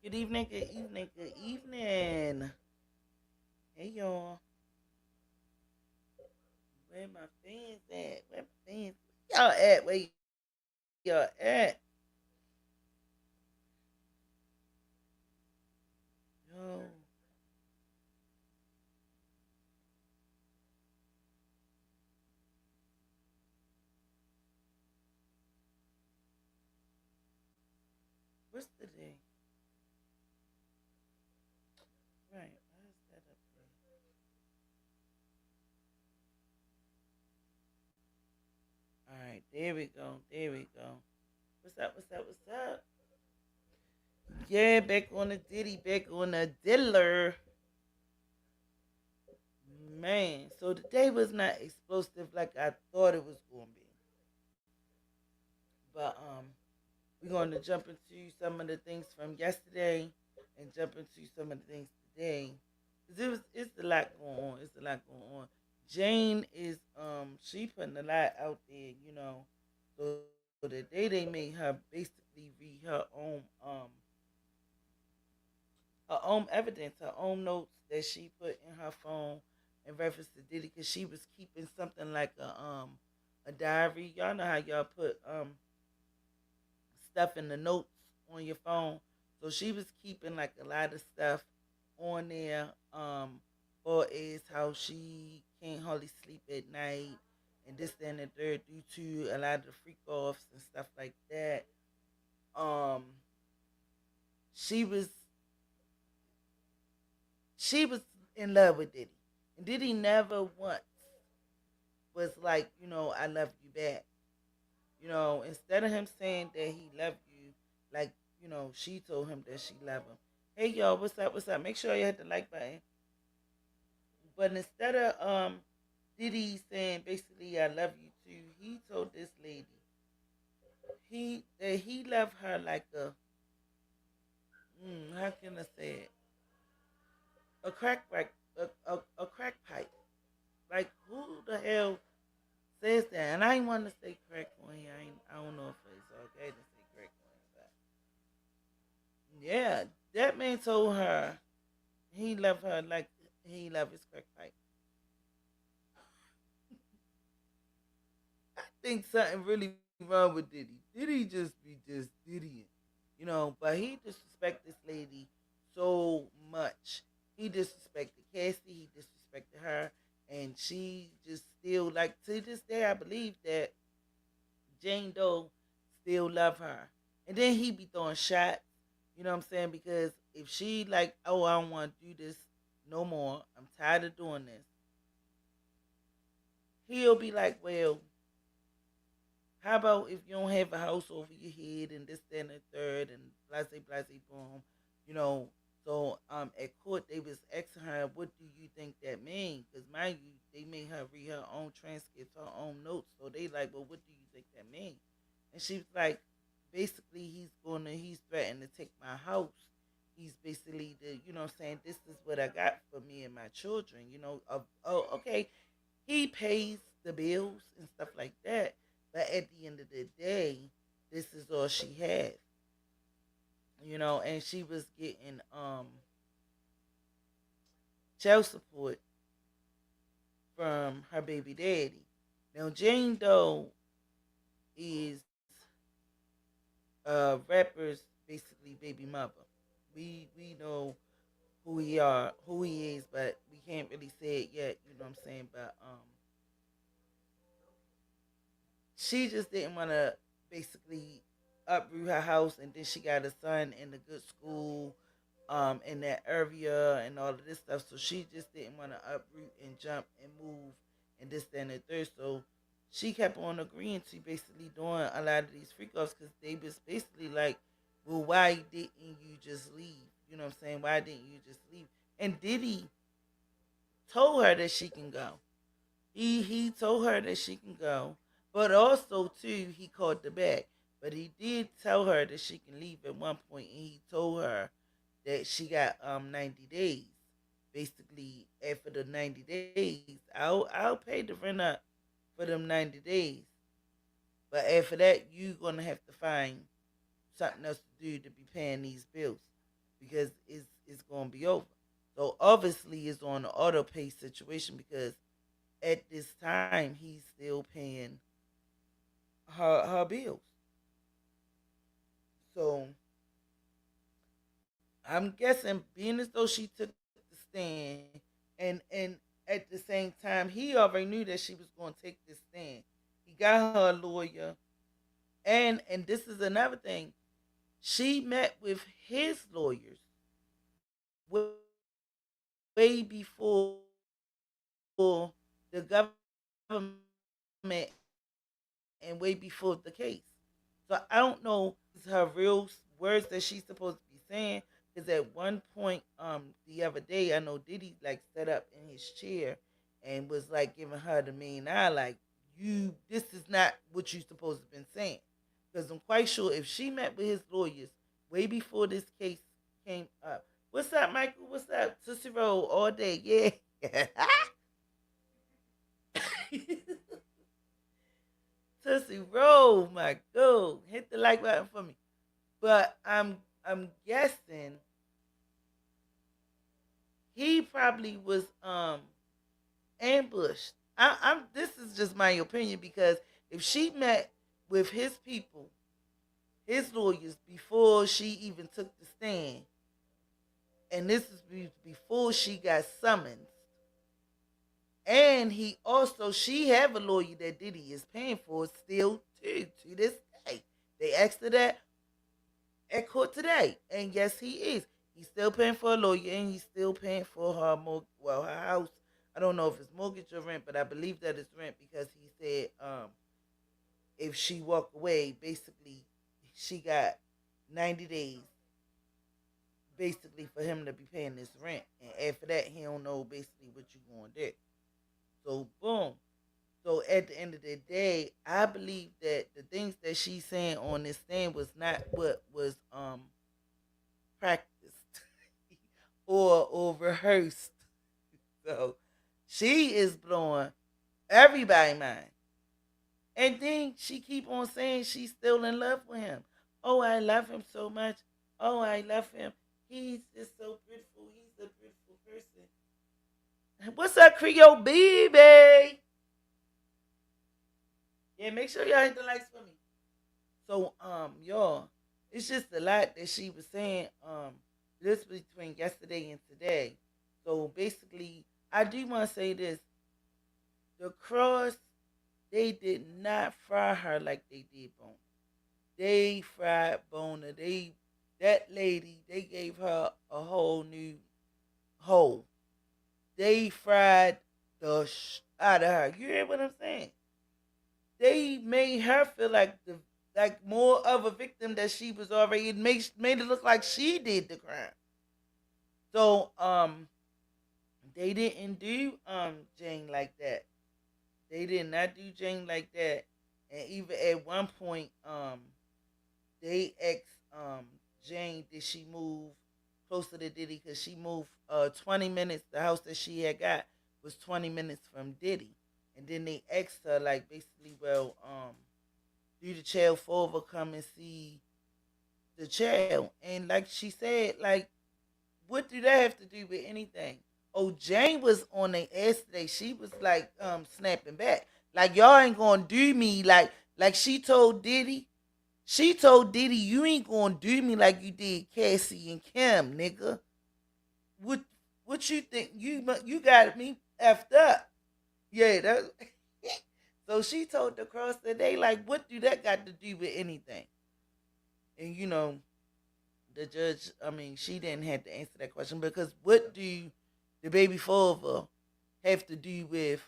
Good evening, good evening, good evening. Hey y'all. Where my fans at? Where my fans? Y'all at? Where y'all at? Yo, what's the day? Right, why is that up there? Alright, there we go. There we go. What's up, what's up, what's up? Yeah, back on the Diddy, back on the Diddler. Man, so the day was not explosive like I thought it was gonna be. But we're going to jump into some of the things from yesterday and jump into some of the things today. Cause it's a lot going on. It's a lot going on. Jane is she putting a lot out there, So, the day they made her basically read her own evidence, her own notes that she put in her phone in reference to Diddy, because she was keeping something like a diary. Y'all know how y'all put stuff in the notes on your phone. So she was keeping like a lot of stuff on there, or is how she can't hardly sleep at night and this, that, and the third due to a lot of the freak offs and stuff like that. Um, she was she was in love with Diddy. And Diddy never once was like, I love you back. Instead of him saying that he loved you, like, she told him that she loved him. Hey y'all, what's up? What's up? Make sure you hit the like button. But instead of Diddy saying basically I love you too, he told this lady he loved her like how can I say it? A crack pipe, a crack pipe. Like who the hell says that? And I ain't want to say crack on here. I don't know if it's okay to say crack on here, but yeah, that man told her he loved her like he loved his crack pipe. I think something really wrong with Diddy. Diddy just be just Diddying, But he disrespect this lady so much. He disrespected Cassie. He disrespected her, and she just still like to this day. I believe that Jane Doe still love her. And then he be throwing shots. You know what I'm saying? Because if she like, oh, I don't want to do this no more. I'm tired of doing this. He'll be like, well, how about if you don't have a house over your head and this, that, and the third and blase, blase, boom, you know? So at court they was asking her, what do you think that means? Because mind you, they made her read her own transcripts, her own notes. So they like, well, what do you think that means? And she was like, basically he's threatening to take my house. He's basically saying this is what I got for me and my children. Oh, okay, he pays the bills and stuff like that. But at the end of the day, this is all she had. And she was getting child support from her baby daddy. Now Jane Doe is rapper's basically baby mother. We know who he is, but we can't really say it yet, you know what I'm saying? But she just didn't want to basically uproot her house, and then she got a son in a good school in that area and all of this stuff. So she just didn't want to uproot and jump and move and this, that, and the third. So she kept on agreeing to basically doing a lot of these freak offs because they was basically like, well, why didn't you just leave? You know what I'm saying? Why didn't you just leave? And Diddy told her that she can go. He told her that she can go, but also too he called the back. But he did tell her that she can leave at one point, and he told her that she got 90 days. Basically, after the 90 days, I'll pay the rent up for them 90 days. But after that, you gonna have to find something else to do to be paying these bills. because it's gonna be over. So obviously it's on the auto pay situation because at this time he's still paying her bills. So I'm guessing being as though she took the stand and at the same time he already knew that she was gonna take this stand. He got her a lawyer and this is another thing. She met with his lawyers way, way before the government and way before the case. So I don't know her real words that she's supposed to be saying. Because at one point, the other day, I know Diddy like sat up in his chair and was like giving her the mean eye, like this is not what you supposed to have been saying. Because I'm quite sure if she met with his lawyers way before this case came up. What's up, Michael? What's up? Tootsie Roll all day, yeah. Tootsie Roll, my God. Hit the like button for me. But I'm guessing he probably was ambushed. I'm this is just my opinion because if she met with his people, his lawyers before she even took the stand, and this is before she got summoned, and he also she have a lawyer that Diddy is paying for still to this day. They asked her that at court today, and yes, he is. He's still paying for a lawyer, and he's still paying for her her house. I don't know if it's mortgage or rent, but I believe that it's rent because he said if she walk away, basically she got 90 days basically for him to be paying this rent, and after that he don't know basically what you going to do. So boom. So at the end of the day, I believe that the things that she's saying on this stand was not what was practiced or rehearsed. So she is blowing everybody mind. And then she keep on saying she's still in love with him. Oh, I love him so much. Oh, I love him. He's just so beautiful. He's a beautiful person. What's up, Creole baby? Yeah, make sure y'all hit the likes for me. So, y'all, it's just a lot that she was saying, this between yesterday and today. So basically, I do want to say this: the cross, they did not fry her like they did Bona. They fried Bona. That lady, they gave her a whole new hole. They fried the out of her. You hear what I'm saying? They made her feel like more of a victim that she was already. It made it look like she did the crime. So they didn't do Jane like that. They did not do Jane like that. And even at one point, they asked Jane, did she move closer to Diddy? Because she moved 20 minutes. The house that she had got was 20 minutes from Diddy. And then they asked her, like, basically, well, do the child forward come and see the child? And like she said, like, what do that have to do with anything? Oh, Jane was on their ass today. She was like snapping back. Like y'all ain't gonna do me like she told Diddy. She told Diddy, you ain't gonna do me like you did Cassie and Kim, nigga. What what you think? You got me effed up. Yeah, that so she told the cross today, like, what do that got to do with anything? And the judge, I mean, she didn't have to answer that question because what do the baby father have to do with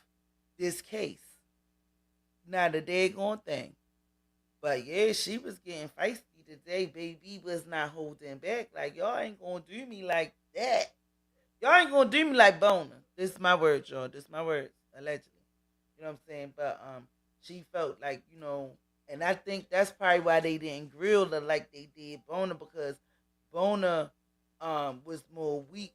this case? Not a daggone thing. But yeah, she was getting feisty today. Baby was not holding back. Like, y'all ain't gonna do me like that. Y'all ain't gonna do me like Bona. This is my words, y'all. This is my words, allegedly. You know what I'm saying? But she felt like, and I think that's probably why they didn't grill her like they did Bona because Bona was more weak.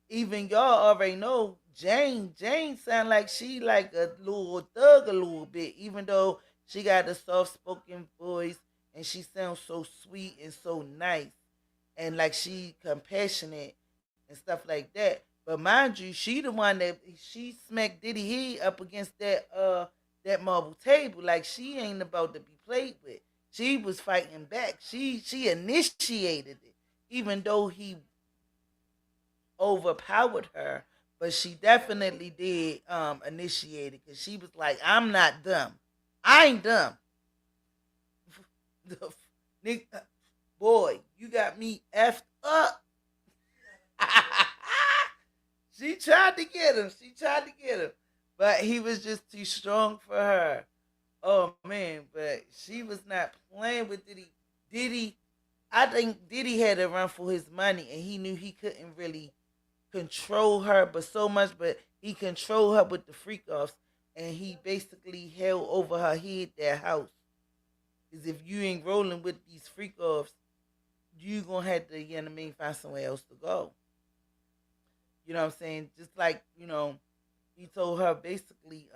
Even y'all already know Jane. Jane sound like she like a little thug a little bit, even though she got a soft spoken voice and she sounds so sweet and so nice. and like she compassionate and stuff like that. But mind you, she the one that she smacked Diddy head up against that marble table. Like she ain't about to be played with. She was fighting back. She initiated it, even though he overpowered her. But she definitely did initiate it because she was like, "I'm not dumb. I ain't dumb." The boy, you got me effed up. She tried to get him. She tried to get him. But he was just too strong for her. Oh man, but she was not playing with Diddy. Diddy, I think Diddy had to run for his money and he knew he couldn't really control her but so much, but he controlled her with the freak offs and he basically held over her head their house. Because if you ain't rolling with these freak offs, you gonna have to, you know what I mean, find somewhere else to go. You know what I'm saying? Just like, he told her basically,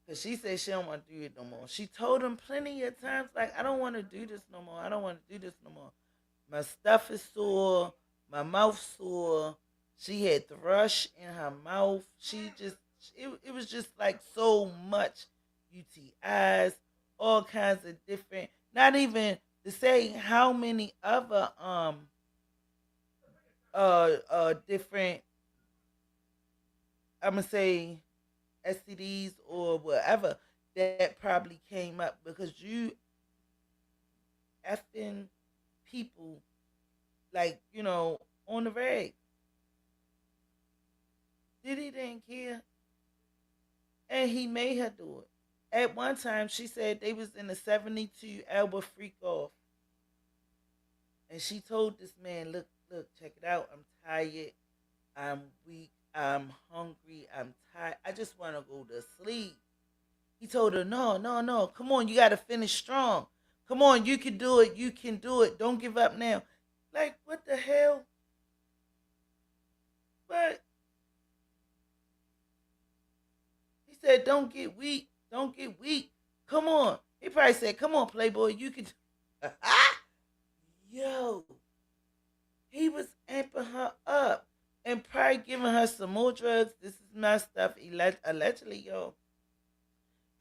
because she said she don't want to do it no more. She told him plenty of times, like, I don't want to do this no more. I don't want to do this no more. My stuff is sore. My mouth sore. She had thrush in her mouth. It was just like so much UTIs, all kinds of different, not even to say how many other different, I'm gonna say STDs or whatever that probably came up because you effing people like, on the rag. Diddy didn't care. And he made her do it. At one time she said they was in a 72 hour freak off. And she told this man, look, check it out. I'm tired. I'm weak. I'm hungry. I'm tired. I just want to go to sleep. He told her, no, no, no. Come on, you got to finish strong. Come on, you can do it. You can do it. Don't give up now. Like, what the hell? But he said, don't get weak. Don't get weak. Come on. He probably said, come on, Playboy. You can. Yo, he was amping her up and probably giving her some more drugs. This is my stuff. Allegedly, yo.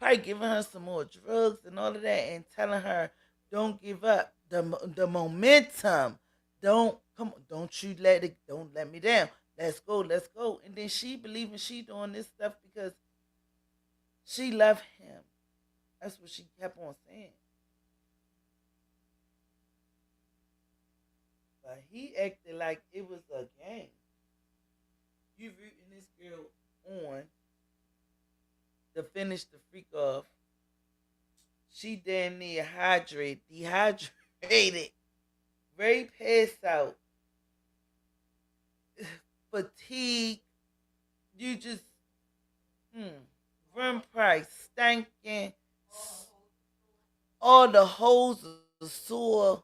Probably giving her some more drugs and all of that and telling her, don't give up. The momentum. Don't you let it, don't let me down. Let's go, let's go. And then she believing she doing this stuff because she loved him. That's what she kept on saying. But he acted like it was a game. You rooting this girl on to finish the freak off. She damn near dehydrated, very passed out, fatigue. You just, run price, stinking, all the holes are sore,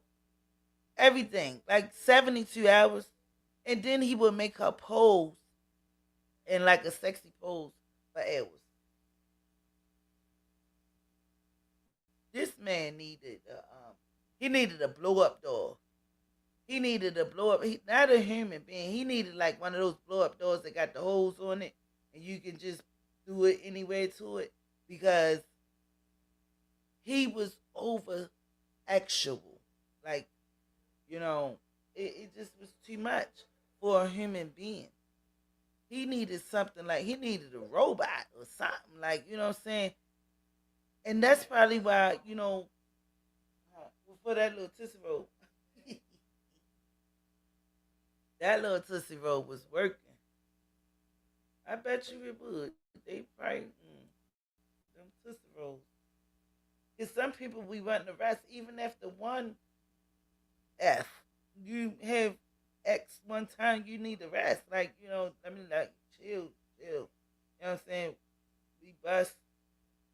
everything. Like 72 hours. And then he would make her pose in like a sexy pose for hours. This man needed he needed a blow up doll. He needed a blow up. He not a human being. He needed like one of those blow up dolls that got the holes on it, and you can just do it anywhere to it because he was over actual. Like, it just was too much for a human being. He needed something like he needed a robot or something like, you know what I'm saying? And that's probably why, for that little Tootsie Roll, that little Tootsie Roll was working. I bet you it would. They probably, them Tootsie Rolls. Because some people we want to rest even after one F. You have X one time, you need to rest. Like, I mean, like, chill, chill. You know what I'm saying? We bust.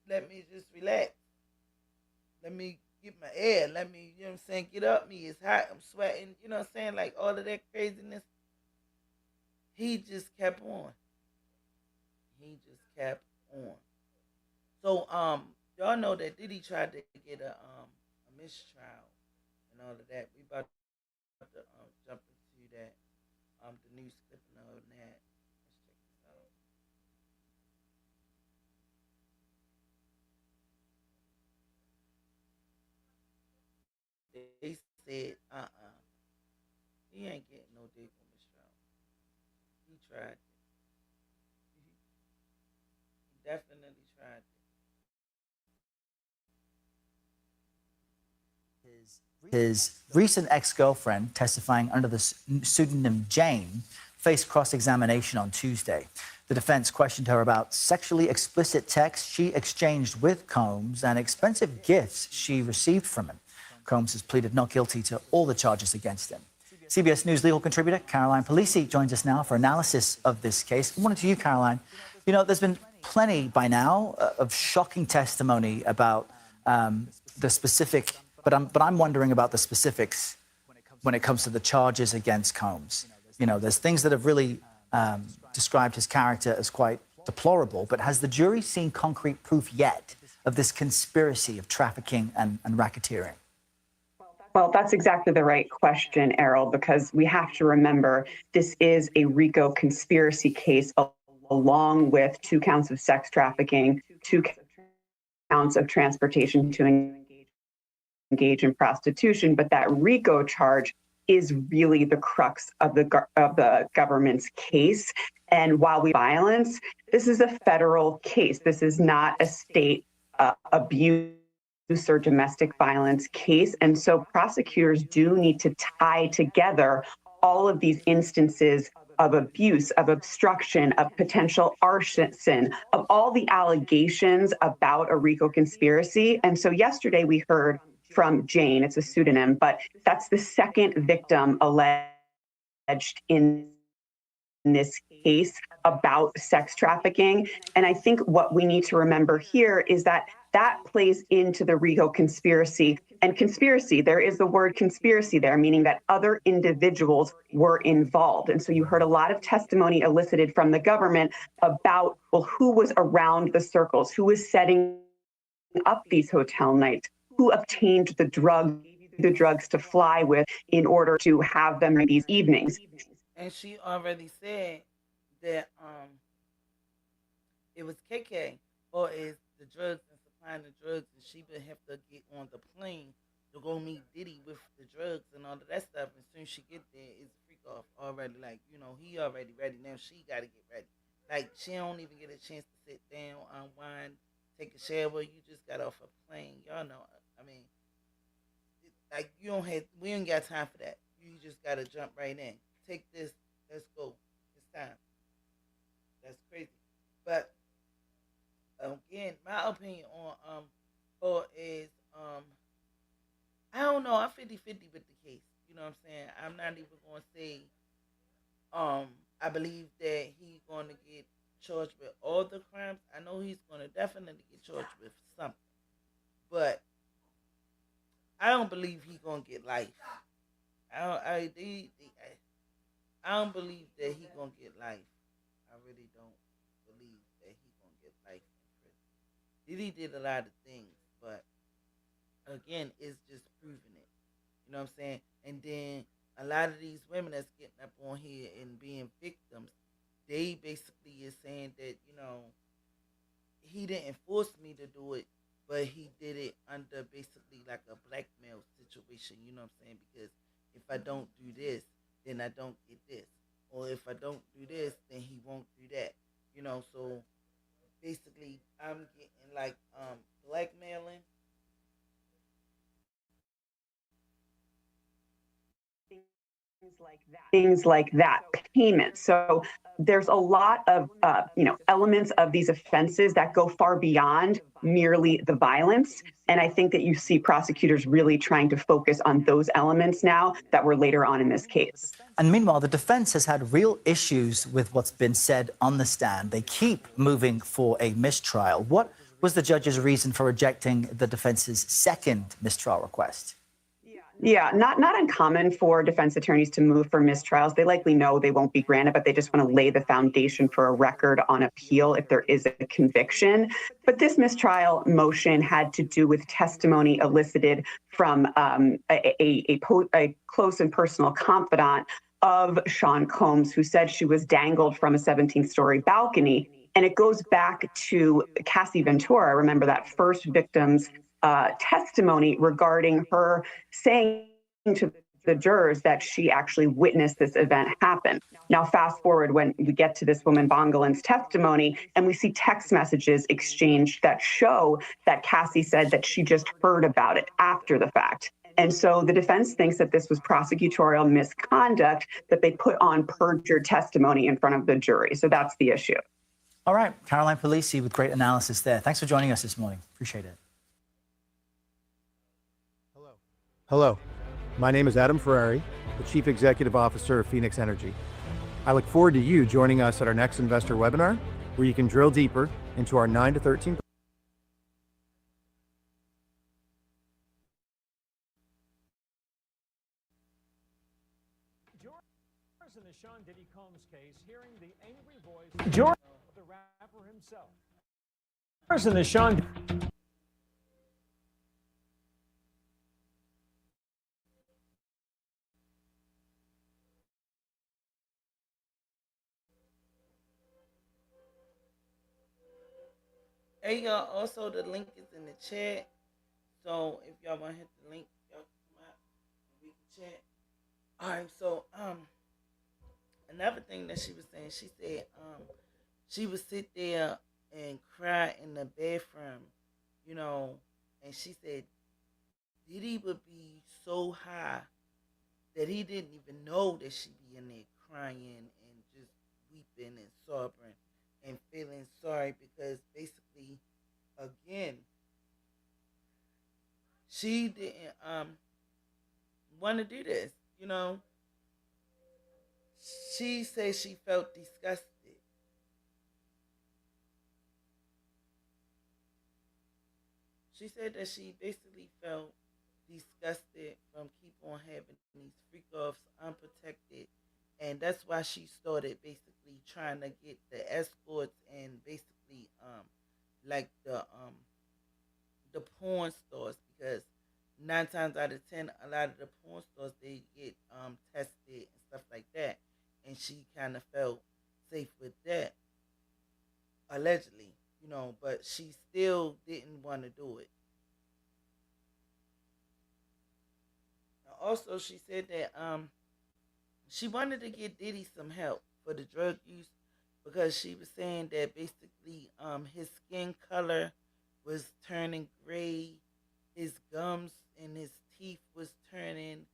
Let me just relax. Let me get my air. Let me, you know what I'm saying, get up me. It's hot. I'm sweating. You know what I'm saying? Like all of that craziness. He just kept on. He just kept on. So y'all know that Diddy tried to get a mistrial and all of that. We about to jump into that the news clipping of that. Let's check this out. They said, he ain't getting no dick on Miss Trout. He tried it. He definitely tried it. His recent ex-girlfriend, testifying under the pseudonym Jane, faced cross-examination on Tuesday. The defense questioned her about sexually explicit texts she exchanged with Combs and expensive gifts she received from him. Combs has pleaded not guilty to all the charges against him. CBS News legal contributor Caroline Polisi joins us now for analysis of this case. Good morning to you, Caroline. You know, there's been plenty by now of shocking testimony about the specific, but I'm wondering about the specifics when it comes to the charges against Combs. You know, there's things that have really described his character as quite deplorable, but has the jury seen concrete proof yet of this conspiracy of trafficking and racketeering? Well, that's exactly the right question, Errol, because we have to remember this is a RICO conspiracy case along with 2 counts of sex trafficking, 2 counts of transportation to engage in prostitution. But that RICO charge is really the crux of the government's case. And while we violence, this is a federal case. This is not a state abuse or domestic violence case. And so prosecutors do need to tie together all of these instances of abuse, of obstruction, of potential arson, of all the allegations about a RICO conspiracy. And so yesterday we heard from Jane, it's a pseudonym, but that's the second victim alleged in this case about sex trafficking. And I think what we need to remember here is that that plays into the RICO conspiracy. And conspiracy, there is the word conspiracy there, meaning that other individuals were involved. And so you heard a lot of testimony elicited from the government about, well, who was around the circles, who was setting up these hotel nights, who obtained the drugs to fly with in order to have them in these evenings. And she already said that it was KK, or is the drugs and supplying the drugs, and she would have to get on the plane to go meet Diddy with the drugs and all of that stuff. And soon as she get there, it's a freak off already. Like, you know, he already ready. Now she got to get ready. Like, she don't even get a chance to sit down, unwind, take a shower. You just got off a plane. Y'all know, I mean, like, we ain't got time for that. You just got to jump right in. Take this, let's go. It's time. That's crazy. But again, my opinion on Paul is I don't know, I'm 50-50 with the case. You know what I'm saying? I'm not even gonna say I believe that he's gonna get charged with all the crimes. I know he's gonna definitely get charged with something. But I don't believe he's gonna get life. I don't believe that he gonna get life. I really don't believe that he gonna get life in prison. Diddy did a lot of things, but again, it's just proving it. You know what I'm saying? And then a lot of these women that's getting up on here and being victims, they basically is saying that, you know, he didn't force me to do it, but he did it under basically like a blackmail situation. You know what I'm saying? Because if I don't do this, then I don't get this. Or if I don't do this, then he won't do that. You know, so basically I'm getting like blackmailing. Things like that, payment. So there's a lot of elements of these offenses that go far beyond merely the violence. And I think that you see prosecutors really trying to focus on those elements now that were later on in this case. And meanwhile, the defense has had real issues with what's been said on the stand. They keep moving for a mistrial. What was the judge's reason for rejecting the defense's second mistrial request? Yeah, not uncommon for defense attorneys to move for mistrials. They likely know they won't be granted, but they just want to lay the foundation for a record on appeal if there is a conviction. But this mistrial motion had to do with testimony elicited from a close and personal confidant of Sean Combs, who said she was dangled from a 17-story balcony. And it goes back to Cassie Ventura. Remember that first victim's testimony regarding her saying to the jurors that she actually witnessed this event happen. Now, fast forward when we get to this woman Bongolan's testimony, and we see text messages exchanged that show that Cassie said that she just heard about it after the fact. And so the defense thinks that this was prosecutorial misconduct, that they put on perjured testimony in front of the jury. So that's the issue. All right, Caroline Polisi with great analysis there. Thanks for joining us this morning. Appreciate it. Hello, my name is Adam Ferrari, the Chief Executive Officer of Phoenix Energy. I look forward to you joining us at our next investor webinar, where you can drill deeper into our 9 to 13. Jurors in the Sean Diddy Combs case, hearing the angry voice of the rapper himself. Jurors in the Sean. Hey y'all, also the link is in the chat. So if y'all wanna hit the link, y'all can come out and we can chat. Alright, so another thing that she was saying, she said she would sit there and cry in the bathroom, you know, and she said Diddy would be so high that he didn't even know that she'd be in there crying and just weeping and sobbing and feeling sorry because basically, again, she didn't want to do this. You know, she said she felt disgusted. She said that she basically felt disgusted from keep on having these freak offs unprotected, and that's why she started basically trying to get the escorts and basically like the porn stores, because 9 times out of 10 a lot of the porn stores they get tested and stuff like that, and she kind of felt safe with that allegedly, you know, but she still didn't want to do it. Also, she said that she wanted to get Diddy some help for the drug use because she was saying that basically his skin color was turning gray, his gums and his teeth was turning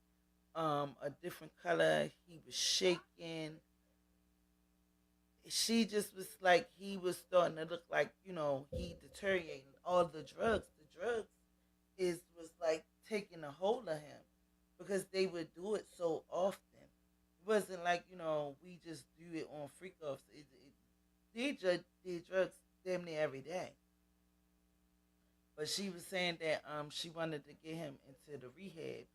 a different color, he was shaking. She just was like he was starting to look like, you know, he deteriorating. All the drugs is was like taking a hold of him because they would do it so often. It wasn't like, you know, we just do it on freak offs. They just did drugs damn near every day. But she was saying that she wanted to get him into the rehab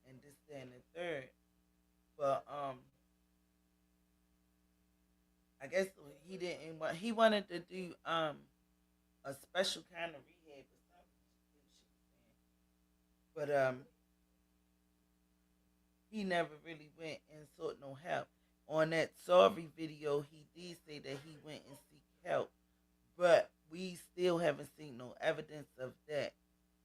and this, that, and the third. But I guess he didn't want. He wanted to do a special kind of rehab or something. She was saying, but he never really went and sought no help. On that sorry video, he did say that he went and seek help, but we still haven't seen no evidence of that.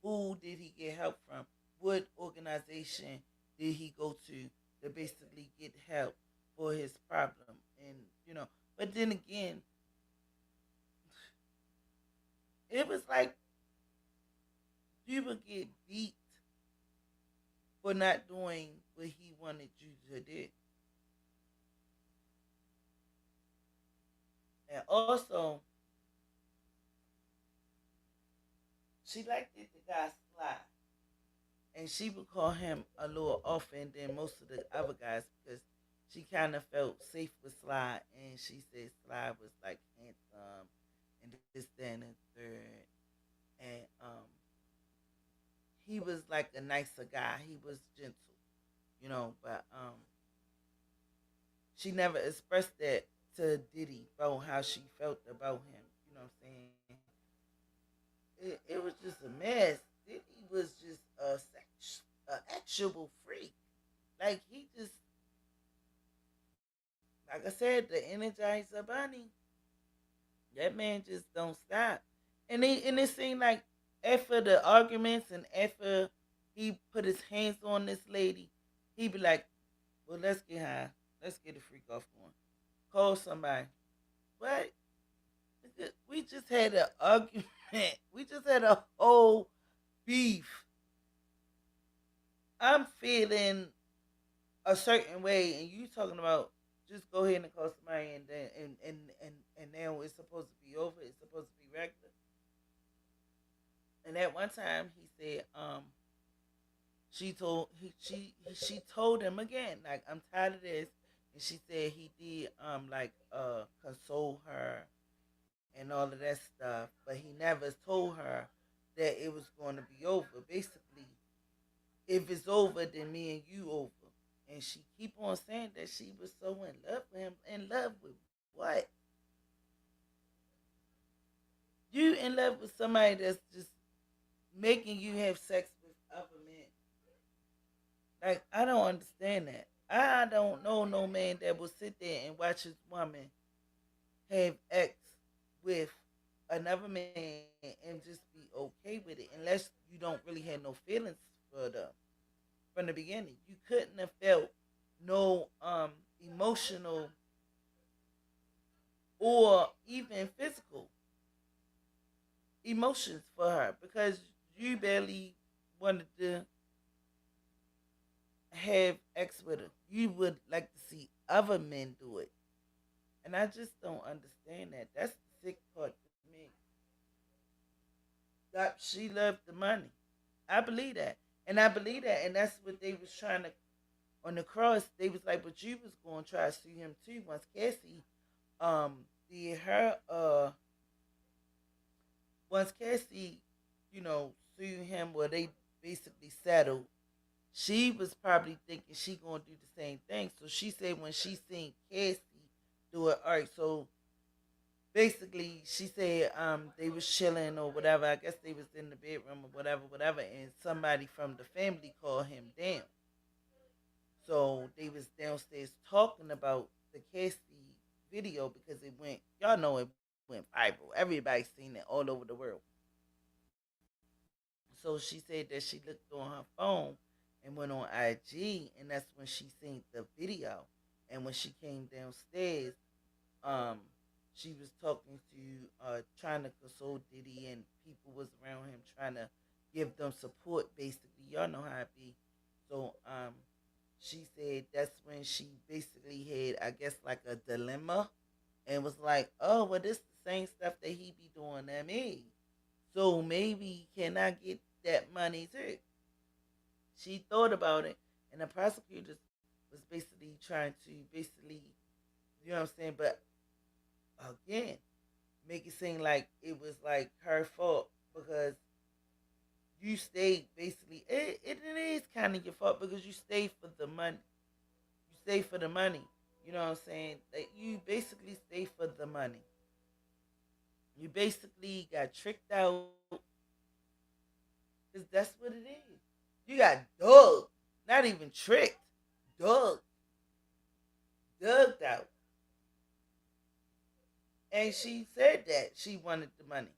Who did he get help from? What organization did he go to basically get help for his problem? And you know, but then again, it was like people get beat for not doing what he wanted you to do. And also, she liked it the guy Sly. And she would call him a little often than most of the other guys because she kind of felt safe with Sly. And she said Sly was like handsome and this, that, and the third. And he was like a nicer guy. He was gentle, but she never expressed that to Diddy about how she felt about him. You know what I'm saying? It was just a mess. Diddy was just a actual freak. Like he just, like I said, the Energizer Bunny. That man just don't stop. And it seemed like after the arguments and after he put his hands on this lady, he be like, "Well, let's get high. Let's get the freak off going. Call somebody." What? We just had an argument. We just had a whole beef. I'm feeling a certain way, and you talking about just go ahead and call somebody, and then and now it's supposed to be over. It's supposed to be regular. And at one time, he said, she told him again, like, I'm tired of this, and she said he did like console her and all of that stuff, but he never told her that it was going to be over. Basically, if it's over, then me and you over. And she keep on saying that she was so in love with him. In love with what? You in love with somebody that's just making you have sex with other men. Like, I don't understand that. I don't know no man that will sit there and watch his woman have sex with another man and just be okay with it, unless you don't really have no feelings for them from the beginning. You couldn't have felt no emotional or even physical emotions for her, because you barely wanted to have sex with her. You would like to see other men do it. And I just don't understand that. That's the sick part to me. That she loved the money. I believe that. And I believe that. And that's what they was trying to, on the cross, they was like, but you was going to try to sue him too. Once Cassie did her, once Cassie, sued him, where they basically settled, she was probably thinking she gonna do the same thing. So she said when she seen Cassie do it, all right, so basically she said they was chilling or whatever. I guess they was in the bedroom or whatever, and somebody from the family called him down. So they was downstairs talking about the Cassie video because it went, y'all know, it went viral. Everybody's seen it all over the world. So she said that she looked on her phone and went on IG, and that's when she seen the video. And when she came downstairs, um, she was talking to, trying to console Diddy, and people was around him trying to give them support. Basically, y'all know how it be. So, she said that's when she basically had, I guess, like a dilemma, and was like, "Oh, well, this the same stuff that he be doing to me. So maybe can I get that money too?" She thought about it, and the prosecutors was basically trying to basically, you know what I'm saying, but again, make it seem like it was like her fault because you stayed basically. It is kind of your fault because you stayed for the money. You stay for the money. You know what I'm saying? That you basically stay for the money. You basically got tricked out because that's what it is. You got dug, not even tricked, dug, dug out. And she said that she wanted the money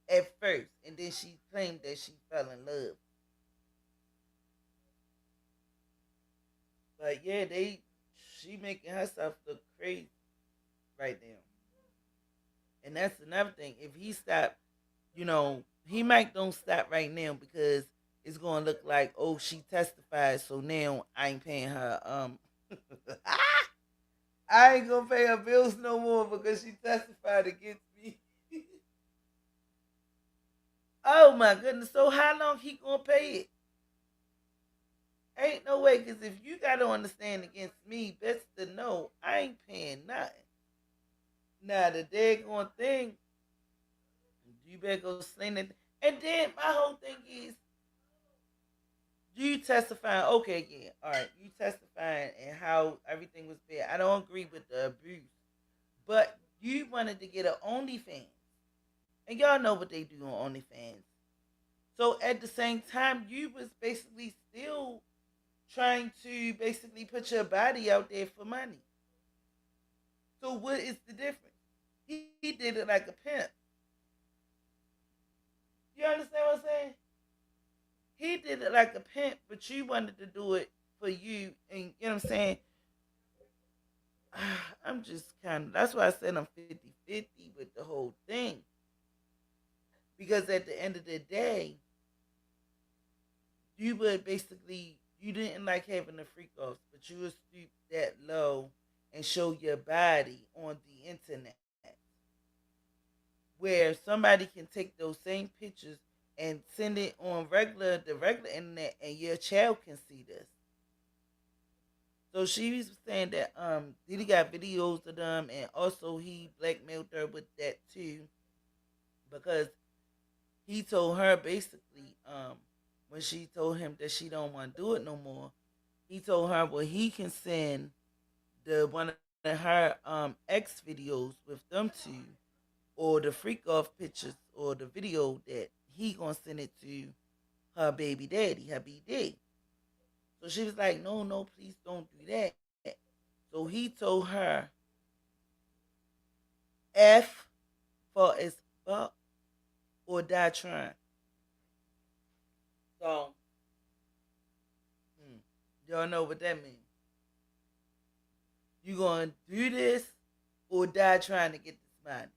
at first, and then she claimed that she fell in love. But yeah, she making herself look crazy right now. And that's another thing. If he stop, he might don't stop right now because it's gonna look like, oh, she testified, so now I ain't paying her. I ain't gonna pay her bills no more because she testified against me. Oh my goodness! So how long he gonna pay it? Ain't no way. Because if you got to understand against me, best to know I ain't paying nothing. Now the daggone thing, you better go sling it. And then my whole thing is, You testifying, okay, yeah, all right. You testifying and how everything was fair. I don't agree with the abuse, but you wanted to get an OnlyFans, and y'all know what they do on OnlyFans. So at the same time, you was basically still trying to basically put your body out there for money. So what is the difference? He did it like a pimp. You understand what I'm saying? He did it like a pimp, but you wanted to do it for you, and you know what I'm saying? I'm just kind of, that's why I said I'm 50-50 with the whole thing. Because at the end of the day, you would basically, you didn't like having the freak offs, but you would stoop that low and show your body on the internet, where somebody can take those same pictures and send it on the regular internet, and your child can see this. So she was saying that Diddy got videos of them, and also he blackmailed her with that too, because he told her basically when she told him that she don't want to do it no more, he told her, well, he can send the one of her ex videos with them two, or the freak off pictures, or the video, that he gonna send it to her baby daddy, her BD. So she was like, no, no, please don't do that. So he told her, F for as fuck or die trying. So, y'all know what that means. You gonna do this or die trying to get this money.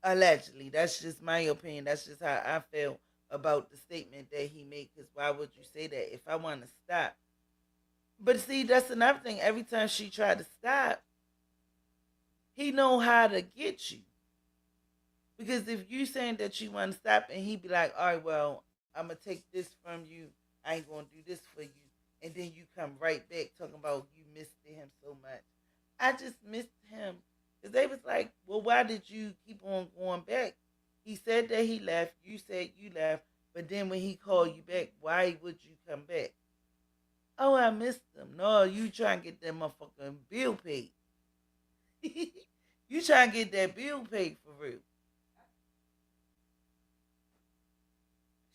Allegedly. That's just my opinion. That's just how I feel about the statement that he made. Because why would you say that if I want to stop? But see, that's another thing. Every time she tried to stop, he know how to get you. Because if you saying that you want to stop, and he be like, all right, well, I'm gonna take this from you. I ain't gonna do this for you. And then you come right back talking about you missed him so much. I just missed him. Because they was like, well, why did you keep on going back? He said that he left. You said you left. But then when he called you back, why would you come back? Oh, I missed him. No, you trying to get that motherfucking bill paid. You trying to get that bill paid for real.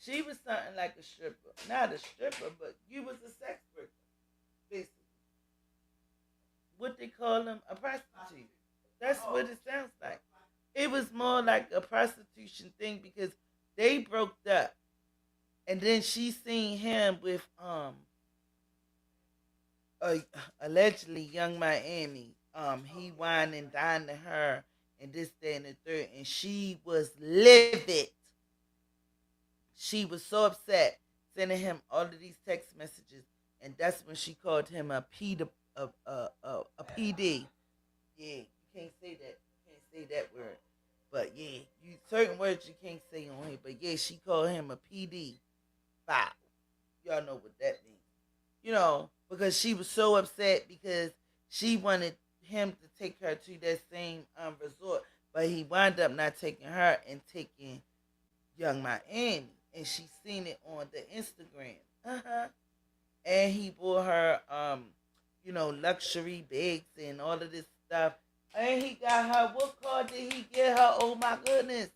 She was something like a stripper. Not a stripper, but you was a sex worker, basically. What they call them, a prostitute. That's what it sounds like. It was more like a prostitution thing, because they broke up, and then she seen him with allegedly Young Miami. He wined and dined to her, and this, that, and the third, and she was livid. She was so upset, sending him all of these text messages, and that's when she called him a PD. Yeah, you can't say that. You can't say that word. But yeah, you certain words you can't say on here. But yeah, she called him a PD. Wow. Y'all know what that means. Because she was so upset, because she wanted him to take her to that same resort, but he wound up not taking her and taking Young Miami, and she seen it on the Instagram. And he bought her luxury bags and all of this stuff. And he got her, what car did he get her? Oh my goodness.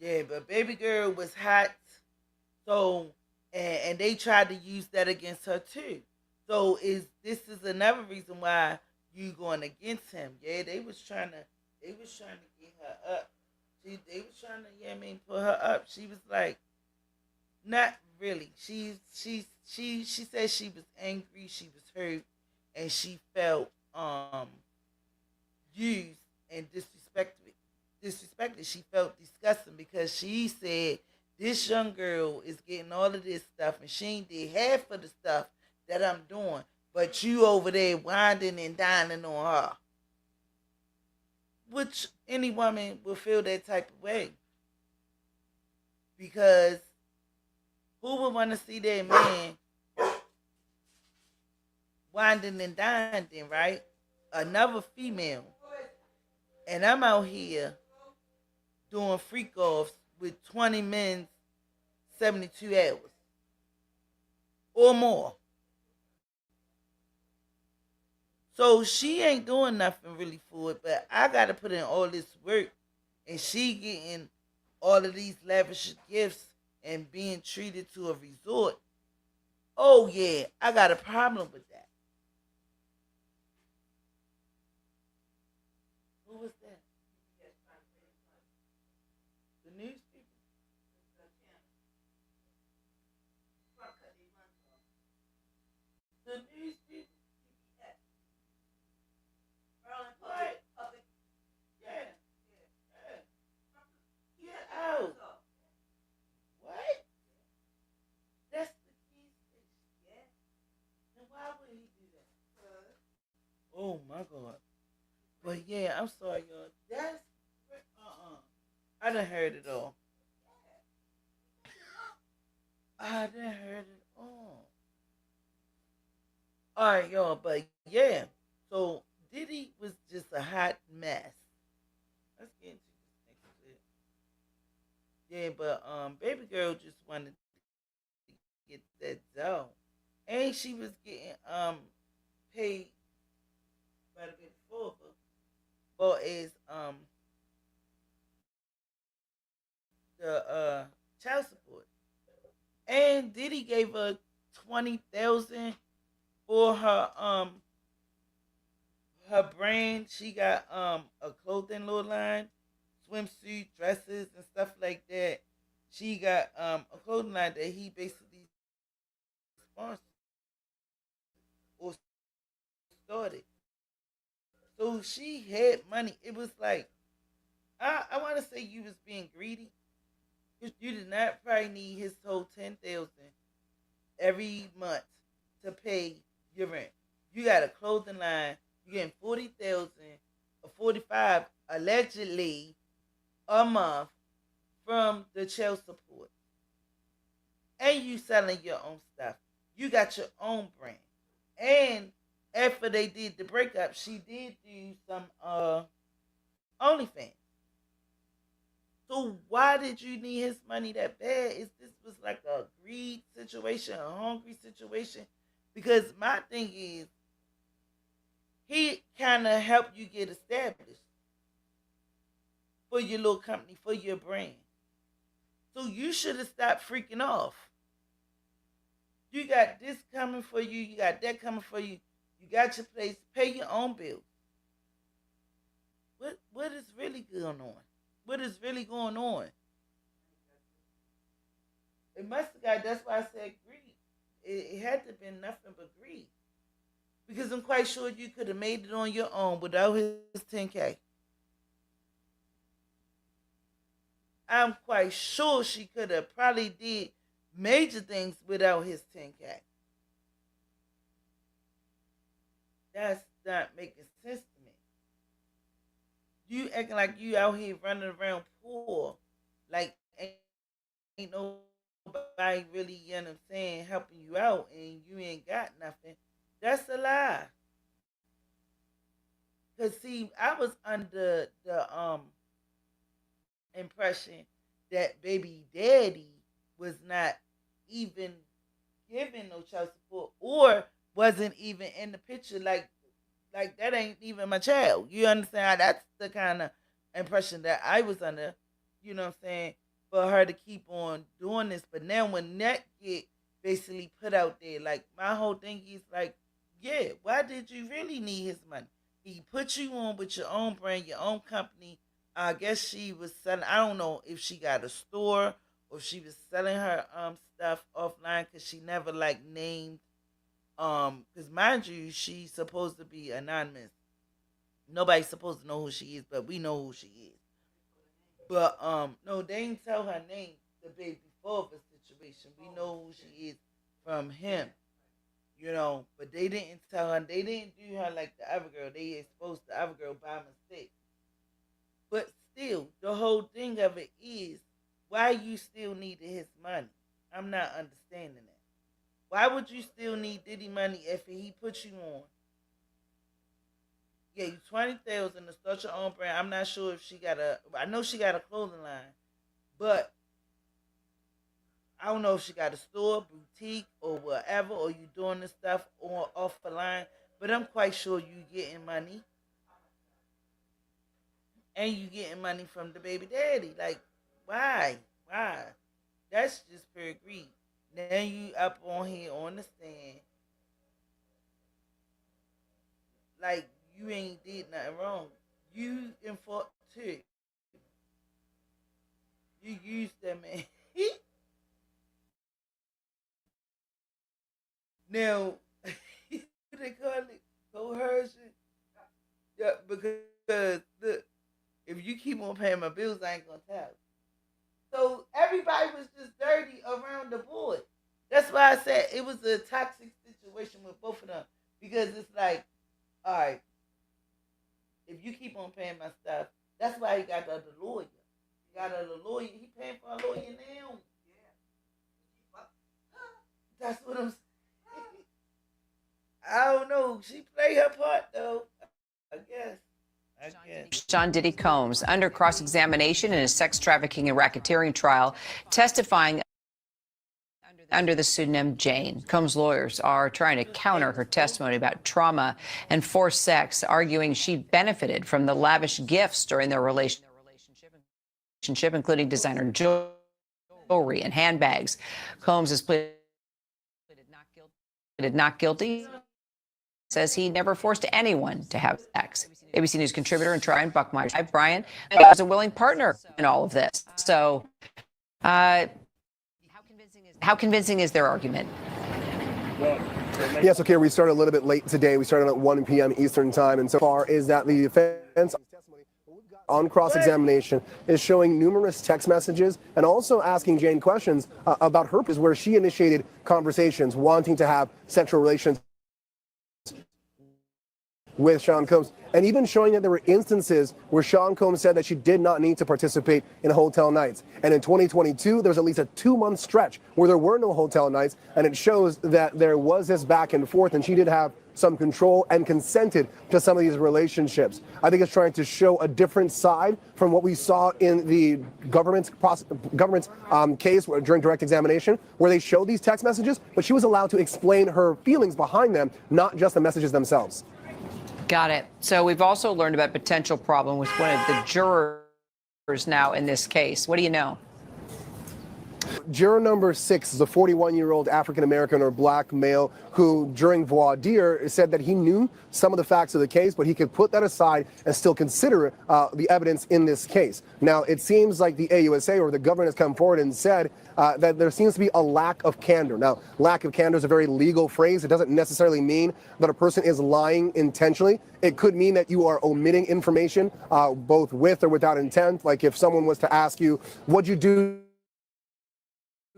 Yeah, but baby girl was hot. So, and they tried to use that against her too. So this is another reason why you going against him. Yeah, they was trying to get her up. They was trying to, put her up. She was like, not really. She said she was angry, she was hurt, and she felt used and disrespected. Disrespected. She felt disgusting, because she said this young girl is getting all of this stuff, and she ain't did half of the stuff that I'm doing, but you over there winding and dining on her. Which any woman will feel that type of way, because who would want to see that man winding and dining, right? Another female, and I'm out here doing freak offs with 20 men 72 hours or more. So she ain't doing nothing really for it, but I gotta put in all this work, and she getting all of these lavish gifts and being treated to a resort. Oh yeah, I got a problem with that. Who was that? The news people. The news people. What? Yeah. Yeah. Get out. What? That's the key station. And why would he do that? Oh my god. But yeah, I'm sorry, y'all. That's I done heard it all. I done heard it all. All right, y'all. But yeah, so Diddy was just a hot mess. Let's get into this next bit. Yeah, but baby girl just wanted to get that dough, and she was getting paid by the baby father for his the child support. And Diddy gave her 20,000 for her brand. She got a clothing little line, swimsuit, dresses, and stuff like that. She got a clothing line that he basically sponsored or started. So she had money. It was like I want to say you was being greedy. You did not probably need his whole 10,000 every month to pay your rent. You got a clothing line. You getting 40,000 or 45 allegedly a month from the child support, and you selling your own stuff. You got your own brand, and after they did the breakup, she did do some OnlyFans. So why did you need his money that bad? Is this was like a greed situation, a hungry situation? Because my thing is, he kind of helped you get established for your little company, for your brand. So you should have stopped freaking off. You got this coming for you. You got that coming for you. You got your place. Pay your own bills. What is really going on? What is really going on? It must have got. That's why I said greed. It had to have been nothing but greed. Because I'm quite sure you could have made it on your own without his 10K. I'm quite sure she could have probably did major things without his 10K. That's not making sense to me. You acting like you out here running around poor, like ain't nobody really, you know what I'm saying, helping you out, and you ain't got nothing. That's a lie. Cause see, I was under the impression that baby daddy was not even giving no child support or wasn't even in the picture, like that ain't even my child. You understand? That's the kind of impression that I was under. You know what I'm saying? For her to keep on doing this, but now when that get basically put out there, like my whole thing is like, yeah, why did you really need his money? He put you on with your own brand, your own company. I guess she was selling. I don't know if she got a store or if she was selling her stuff offline because she never like named because mind you, she's supposed to be anonymous. Nobody's supposed to know who she is, but we know who she is. But no, they didn't tell her name the baby before the situation. We know who she is from him, you know. But they didn't tell her. They didn't do her like the other girl. They exposed the other girl by mistake. But still, the whole thing of it is why you still needed his money. I'm not understanding that. Why would you still need Diddy money if he put you on? Yeah, you 20,000 to start your own brand. I'm not sure if she got a. I know she got a clothing line, but I don't know if she got a store, boutique, or whatever, or you doing this stuff or off the line, but I'm quite sure you getting money and you getting money from the baby daddy. Like, why? Why? That's just pure greed. Then you up on here on the stand, like you ain't did nothing wrong. You in fault too. You used that man. Now, they call it coercion. Yeah, because look, if you keep on paying my bills, I ain't gonna tell. So everybody was just dirty around the board. That's why I said it was a toxic situation with both of them. Because it's like, all right, if you keep on paying my stuff, that's why he got the other lawyer. He got a lawyer. He paying for a lawyer now. That's what I'm saying. I don't know. She played her part though. I guess. I guess. Sean Diddy Combs under cross-examination in a sex trafficking and racketeering trial, testifying under the pseudonym Jane. Combs' lawyers are trying to counter her testimony about trauma and forced sex, arguing she benefited from the lavish gifts during their relationship, including designer jewelry and handbags. Combs has pleaded not guilty. Says he never forced anyone to have sex. ABC News contributor and trial Buckmeyer. Hi, Brian, was a willing partner in all of this. So, how convincing is their argument? Yes, okay, we started a little bit late today. We started at 1 p.m. Eastern time, and so far is that the defense on cross-examination is showing numerous text messages and also asking Jane questions about her, where she initiated conversations wanting to have sexual relations with Sean Combs, and even showing that there were instances where Sean Combs said that she did not need to participate in hotel nights. And in 2022, there was at least a 2-month stretch where there were no hotel nights, and it shows that there was this back and forth, and she did have some control and consented to some of these relationships. I think it's trying to show a different side from what we saw in the government's case during direct examination, where they showed these text messages, but she was allowed to explain her feelings behind them, not just the messages themselves. Got it. So we've also learned about potential problem with one of the jurors now in this case. What do you know? Juror number 6 is a 41-year-old African-American or black male who, during voir dire, said that he knew some of the facts of the case, but he could put that aside and still consider the evidence in this case. Now, it seems like the AUSA or the government has come forward and said that there seems to be a lack of candor. Now, lack of candor is a very legal phrase. It doesn't necessarily mean that a person is lying intentionally. It could mean that you are omitting information, both with or without intent. Like if someone was to ask you, what'd you do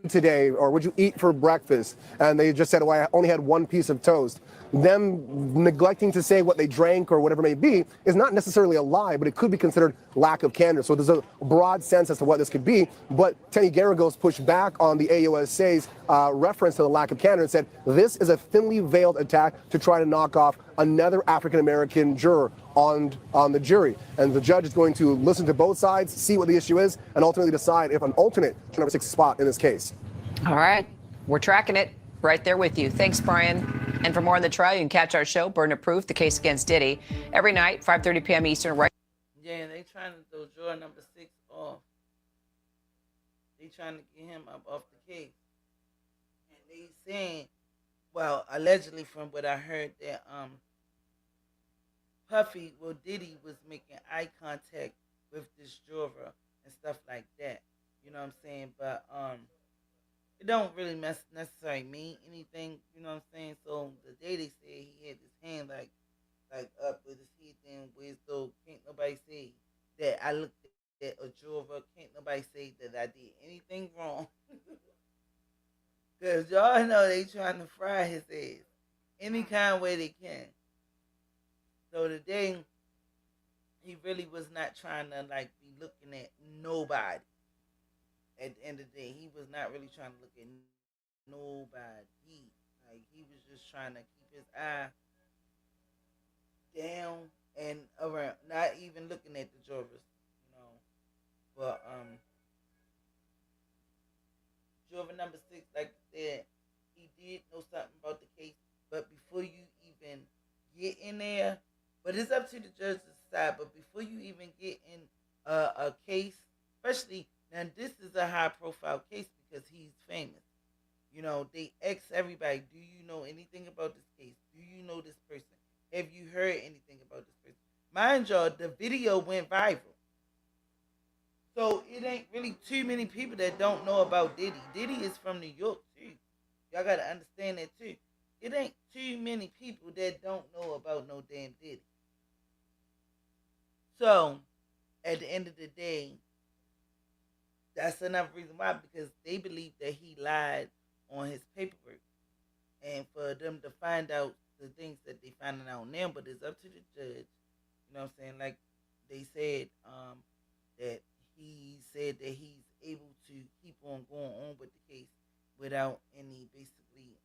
today, or would you eat for breakfast, and they just said, oh, I only had one piece of toast. Them neglecting to say what they drank or whatever it may be is not necessarily a lie, but it could be considered lack of candor. So there's a broad sense as to what this could be. But Tenny Garagos pushed back on the AUSA's reference to the lack of candor and said this is a thinly veiled attack to try to knock off another African-American juror on the jury. And the judge is going to listen to both sides, see what the issue is, and ultimately decide if an alternate number 6 spot in this case. All right. We're tracking it right there with you. Thanks, Brian. And for more on the trial, you can catch our show, Burden of Proof, the case against Diddy, every night, 5:30 p.m. Eastern. Right. Yeah, they trying to throw juror number 6 off. They trying to get him up off the case. And they saying, well, allegedly from what I heard, that Diddy was making eye contact with this juror and stuff like that. You know what I'm saying? But it don't really necessarily mean anything. You know what I'm saying? So the day they said he had his hand like up with his head in with, so can't nobody say that I looked at a juror. Can't nobody say that I did anything wrong. Cause y'all know they trying to fry his ass any kind of way they can. So today, he really was not trying to like be looking at nobody. At the end of the day, he was not really trying to look at nobody. Like he was just trying to keep his eye down and around, not even looking at the jurors, you know. But juror number 6, like I said, he did know something about the case, but before you even get in there, but it's up to the judge to decide. But before you even get in a case, especially now, this is a high profile case because he's famous. You know, they ask everybody, do you know anything about this case? Do you know this person? Have you heard anything about this person? Mind y'all, the video went viral. So it ain't really too many people that don't know about Diddy. Diddy is from New York too. Y'all gotta understand that too. It ain't too many people that don't know about no damn Diddy. So at the end of the day, that's another reason why, because they believe that he lied on his paperwork. And for them to find out the things that they finding out now, but it's up to the judge. You know what I'm saying? Like they said, that he said that he's able to keep on going on with the case without any basically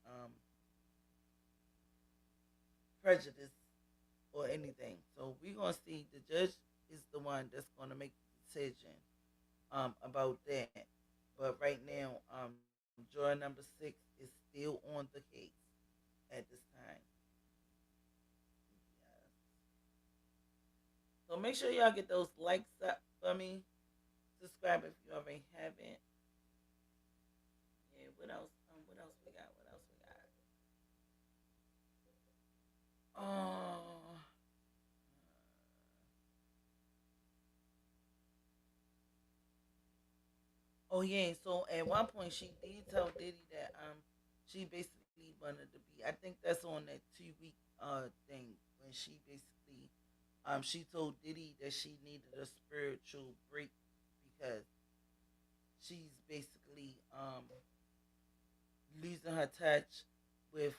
prejudice or anything. So we're gonna see. The judge is the one that's gonna make the decision about that. But right now, juror number 6 is still on the case at this time. Yes. So make sure y'all get those likes up for me. Subscribe if you already haven't. Yeah, what else? What else we got? What else we got? Oh yeah. So at one point she did tell Diddy that she basically wanted to be. I think that's on that 2 week thing when she basically she told Diddy that she needed a spiritual break because she's basically losing her touch with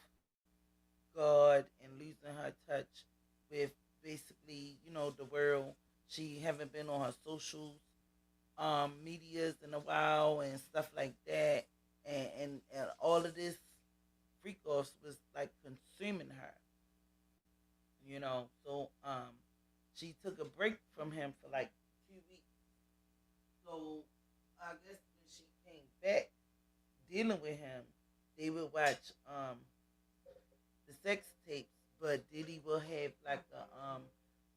God and losing her touch with basically, the world. She haven't been on her socials medias in a while and stuff like that. And all of this freak offs was like consuming her. So she took a break from him for like 2 weeks. So I guess when she came back dealing with him, they would watch the sex tapes, but Diddy will have like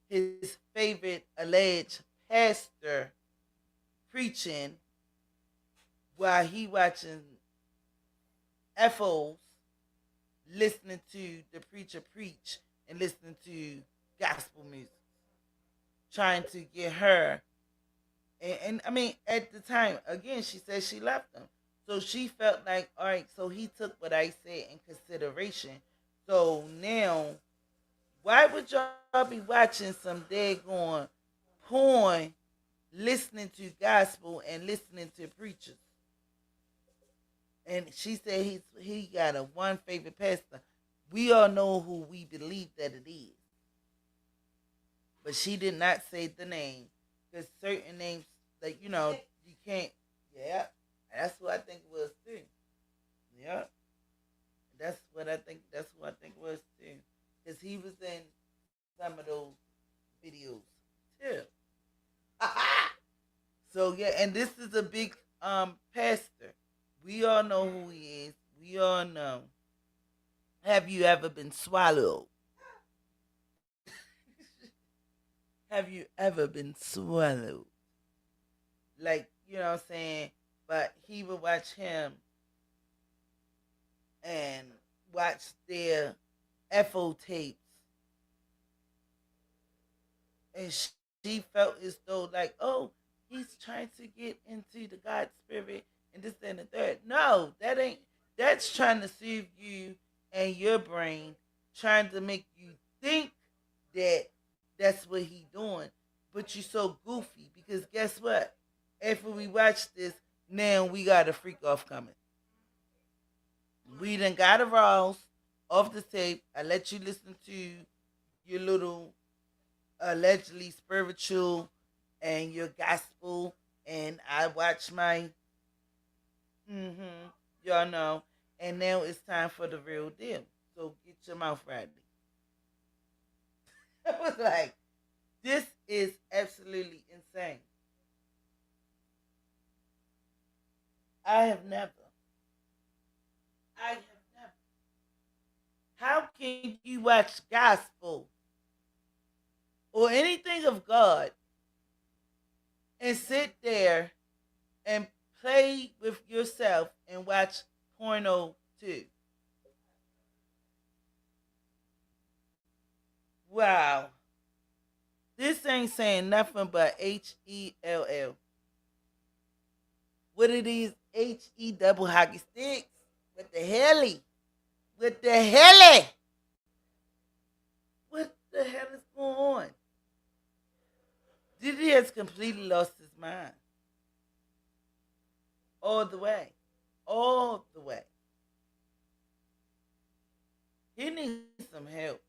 his favorite alleged pastor preaching while he watching FOs, listening to the preacher preach and listening to gospel music, trying to get her. And I mean, at the time, again, she said she left him. So she felt like, all right, so he took what I said in consideration. So now, why would y'all be watching some daggone porn, listening to gospel and listening to preachers? And she said he got a one favorite pastor. We all know who we believe that it is. But she did not say the name. Because certain names, like, you can't. Yeah, that's what I think it was too. Yeah, that's what I think. That's what I think it was too. Because he was in some of those videos too. So yeah, and this is a big pastor. We all know who he is. We all know. Have you ever been swallowed? Have you ever been swallowed? Like, you know what I'm saying? But he would watch him and watch their FO tapes. And she felt as though, like, oh, he's trying to get into the God spirit and this, that, and the third. No, that's trying to soothe you and your brain, trying to make you think that that's what he doing. But you're so goofy because guess what? After we watch this, now we got a freak off coming. We done got a Ross off the tape. I let you listen to your little allegedly spiritual and your gospel, and I watch my y'all know. And now it's time for the real deal. So get your mouth ready. I was like, this is absolutely insane. I have never watch gospel or anything of God and sit there and play with yourself and watch porno too. Wow. This ain't saying nothing but HELL. What are these HE double hockey sticks? What the helly? What the helly? What the hell is going on? Diddy has completely lost his mind. All the way. All the way. He needs some help.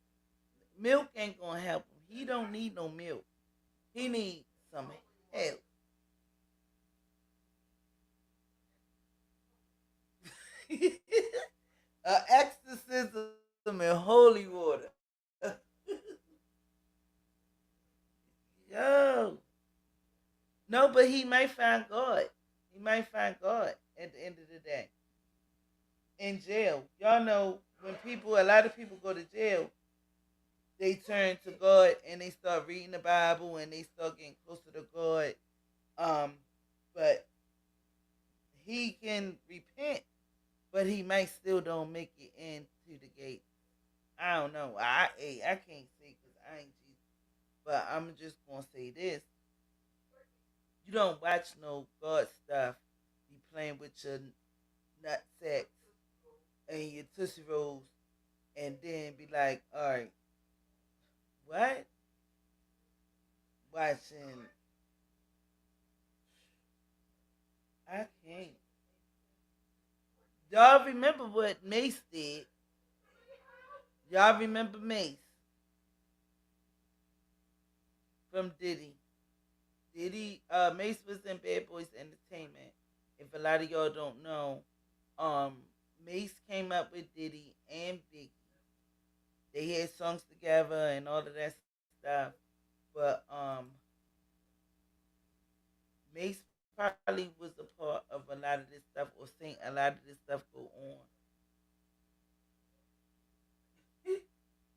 Milk ain't gonna help him. He don't need no milk. He needs some help. Exorcism in holy water. Yo. No, but he might find God. He might find God at the end of the day. In jail. Y'all know when a lot of people go to jail, they turn to God and they start reading the Bible and they start getting closer to God. But he can repent, but he might still don't make it into the gate. I don't know. I can't say because I ain't Jesus, but I'm just gonna say this: you don't watch no God stuff. Be playing with your nut sacks and your tootsie rolls, and then be like, all right, what? Watching. I can't. Y'all remember what Mace did? Y'all remember Mace from Diddy? Mace was in Bad Boys Entertainment. If a lot of y'all don't know, Mace came up with Diddy and Biggie. They had songs together and all of that stuff. But Mace probably was a part of a lot of this stuff or seen a lot of this stuff go on.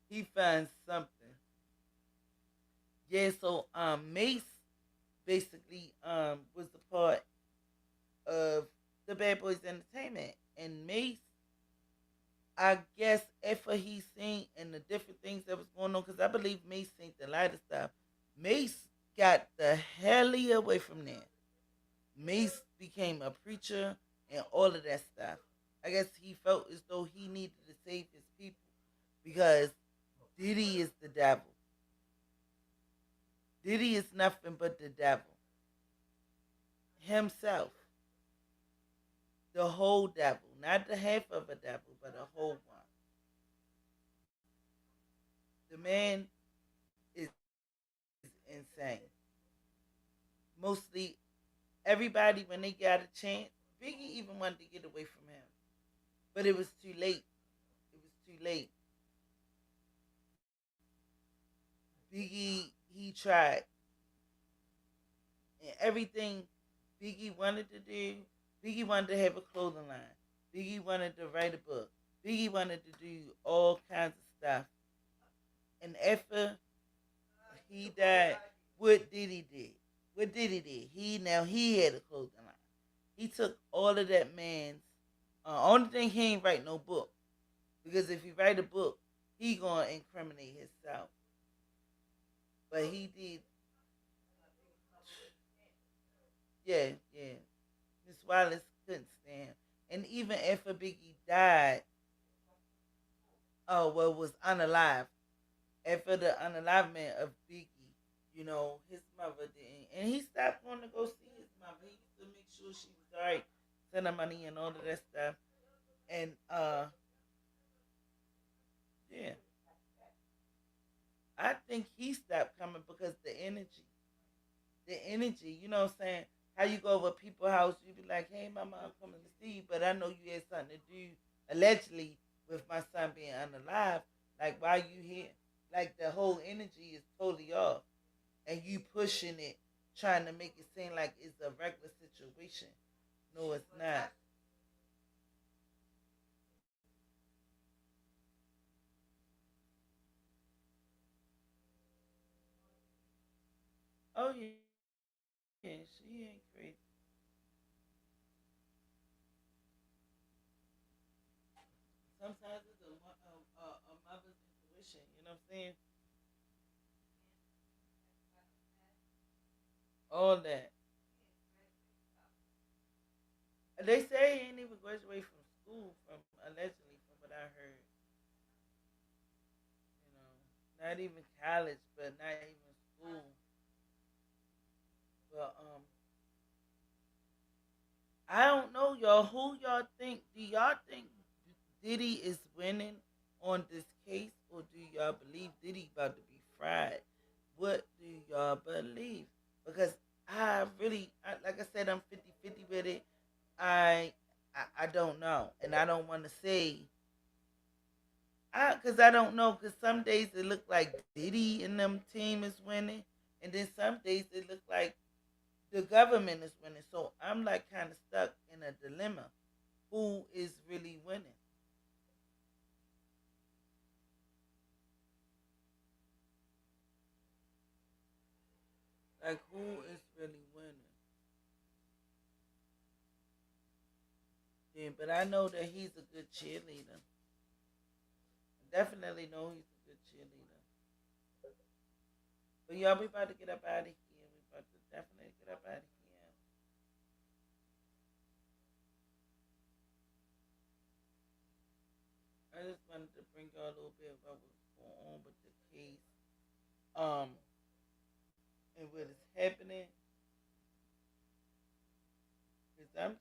He finds something. Yeah, so Mace basically was a part of the Bad Boys Entertainment. And Mace, I guess after he seen and the different things that was going on, because I believe Mace seen a lot of stuff, Mace got the hell away from there. Mace became a preacher and all of that stuff. I guess he felt as though he needed to save his people because Diddy is the devil. Diddy is nothing but the devil. Himself. The whole devil. Not the half of a devil, but a whole one. The man is insane. Mostly everybody, when they got a chance, Biggie even wanted to get away from him. But it was too late. It was too late. Biggie, he tried. And everything Biggie wanted to do, Biggie wanted to have a clothing line. Biggie wanted to write a book. Biggie wanted to do all kinds of stuff. And after he died, what Diddy did? What Diddy did? He had a clothing line. He took all of that man's. Only thing he ain't write no book, because if he write a book, he gonna incriminate himself. But he did. Yeah. Miss Wallace couldn't stand. And even after Biggie died, was unalive. After the unalivement of Biggie, his mother didn't. And he stopped going to go see his mother. He used to make sure she was all right, send her money and all of that stuff. And, yeah. I think he stopped coming because the energy, you know what I'm saying? How you go over people's house, you be like, hey, mama, I'm coming to see you, but I know you had something to do, allegedly, with my son being unalive. Like, why you here? Like, the whole energy is totally off. And you pushing it, trying to make it seem like it's a regular situation. No, it's not. Oh yeah, yeah, she ain't crazy. Sometimes it's a mother's intuition. You know what I'm saying? All that. They say he ain't even graduated from school, from allegedly, from what I heard. You know, not even college, but not even school. But I don't know, y'all. Who y'all think? Do y'all think Diddy is winning on this case, or do y'all believe Diddy about to be fried? What do y'all believe? Because I really, like I said, I'm 50-50 with it. I, I don't know, and I don't want to say, because I don't know. Because some days it look like Diddy and them team is winning, and then some days it look like the government is winning. So I'm like kind of stuck in a dilemma. Who is really winning? Like who is really winning? Yeah, but I know that he's a good cheerleader. Definitely know he's a good cheerleader. But y'all, we about to get up out of here. We about to definitely get up out of here. I just wanted to bring y'all a little bit about what's going on with the case, um, and what is happening. Cause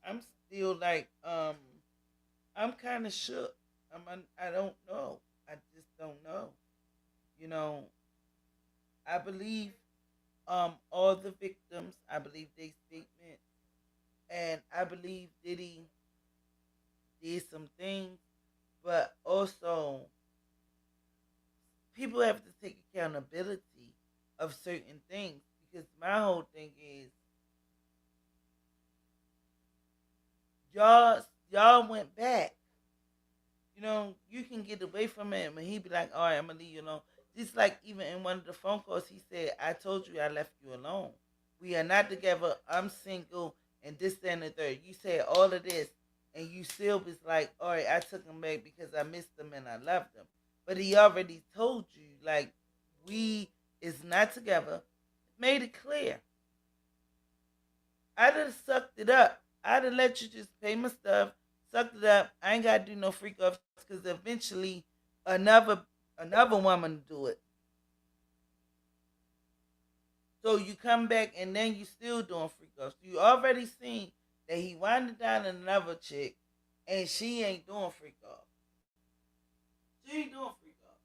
I'm still like, I'm kind of shook. I don't know. I just don't know. You know, I believe, all the victims. I believe they statement, and I believe Diddy did some things, but also people have to take accountability of certain things, because my whole thing is y'all went back. You know, you can get away from it, and he be like, "All right, I'm gonna leave you alone." Just like even in one of the phone calls, he said, "I told you I left you alone. We are not together. I'm single, and this, that, and the third." You said all of this, and you still was like, "All right, I took him back because I missed him and I loved him." But he already told you, like, we is not together. Made it clear. I'd have sucked it up. I'd have let you just pay my stuff, sucked it up. I ain't gotta do no freak offs, because eventually another another woman do it. So you come back and then you still doing freak offs. You already seen that he winded down another chick, and she ain't doing freak off. She ain't doing freak off.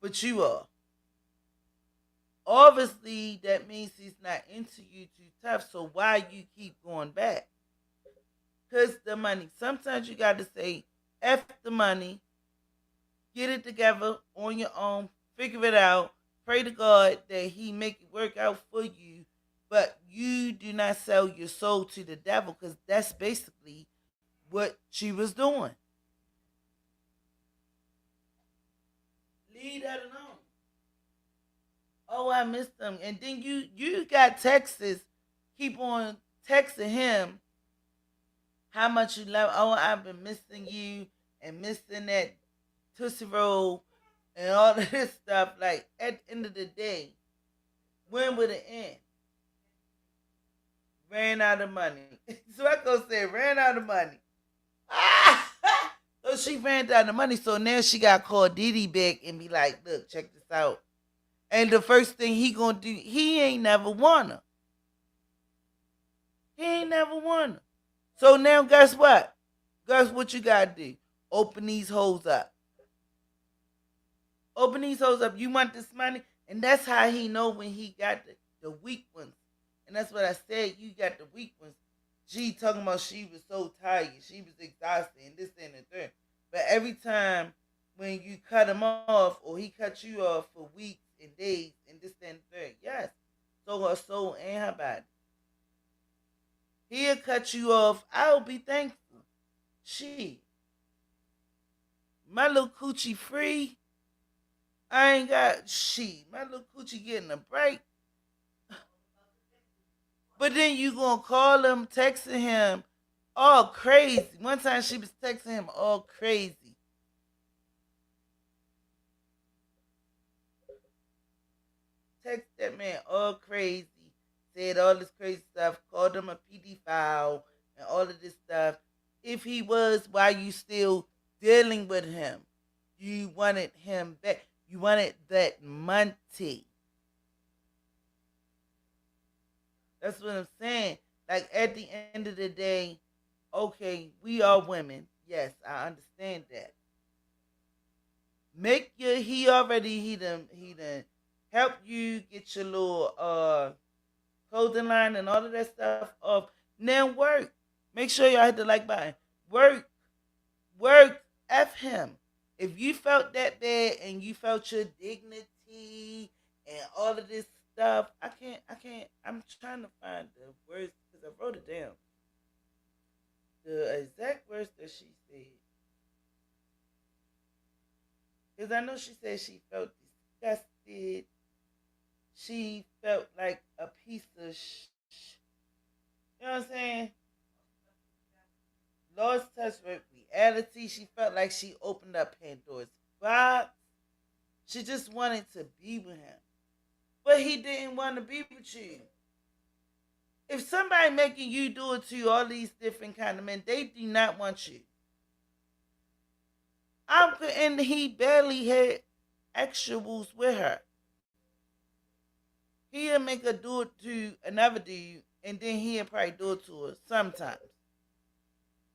But you are. Obviously, that means he's not into you too tough. So why you keep going back? Cause the money. Sometimes you got to say f the money, get it together on your own, figure it out. Pray to God that He make it work out for you, but you do not sell your soul to the devil, because that's basically what she was doing. Leave that alone. Oh, I missed them, and then you got Texas. Keep on texting him how much you love. Oh, I've been missing you and missing that Tootsie Roll and all of this stuff. Like, at the end of the day, when would it end? Ran out of money. So I go say ran out of money. So she ran out of money. So now she got called Diddy back and be like, look, check this out. And the first thing he gonna do, he ain't never won her. He ain't never won her. So now guess what? Guess what you gotta do? Open these hoes up. Open these hoes up. You want this money? And that's how he know when he got the weak ones. And that's what I said. You got the weak ones. She talking about she was so tired. She was exhausted and this and the third. But every time when you cut him off or he cut you off for weeks and days and this and the third, yes. So her soul and her body. He'll cut you off. I'll be thankful. She. My little coochie free. I ain't got she. My little coochie getting a break. But then you gonna call him, texting him, all crazy. One time she was texting him all crazy. Text that man all crazy. Said all this crazy stuff. Called him a pedophile and all of this stuff. If he was, why you still dealing with him? You wanted him back. You wanted that money. That's what I'm saying. Like at the end of the day, okay, we are women. Yes, I understand that. Make your he done help you get your little clothing line and all of that stuff off. Now work. Make sure y'all hit the like button. Work. Work. F him. If you felt that bad and you felt your dignity and all of this stuff, I'm trying to find the words because I wrote it down. The exact words that she said. Because I know she said she felt disgusted. She felt like a piece of you know what I'm saying? Lost touch with reality. She felt like she opened up Pandora's box. She just wanted to be with him. But he didn't want to be with you. If somebody making you do it to you, all these different kind of men, they do not want you. And he barely had actuals with her. He'll make her do it to another dude, and then he'll probably do it to her sometimes.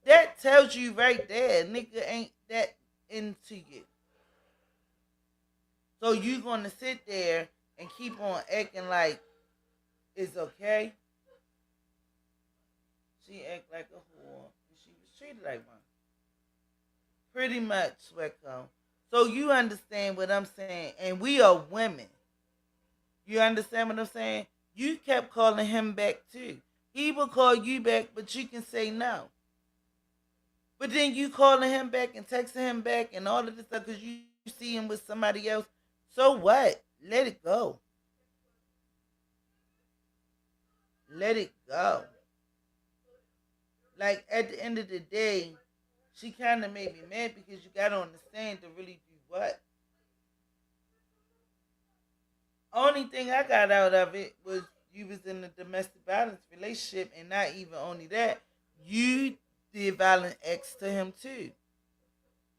That tells you right there, nigga ain't that into you. So you gonna sit there and keep on acting like it's okay? She act like a whore, and she was treated like one. Pretty much, Swecco. So you understand what I'm saying, and we are women. You understand what I'm saying? You kept calling him back too. He will call you back, but you can say no. But then you calling him back and texting him back and all of this stuff because you see him with somebody else. So what? Let it go. Let it go. Like at the end of the day, she kind of made me mad because you got to understand to really do what? Only thing I got out of it was you was in a domestic violence relationship, and not even only that, you did violent acts to him too.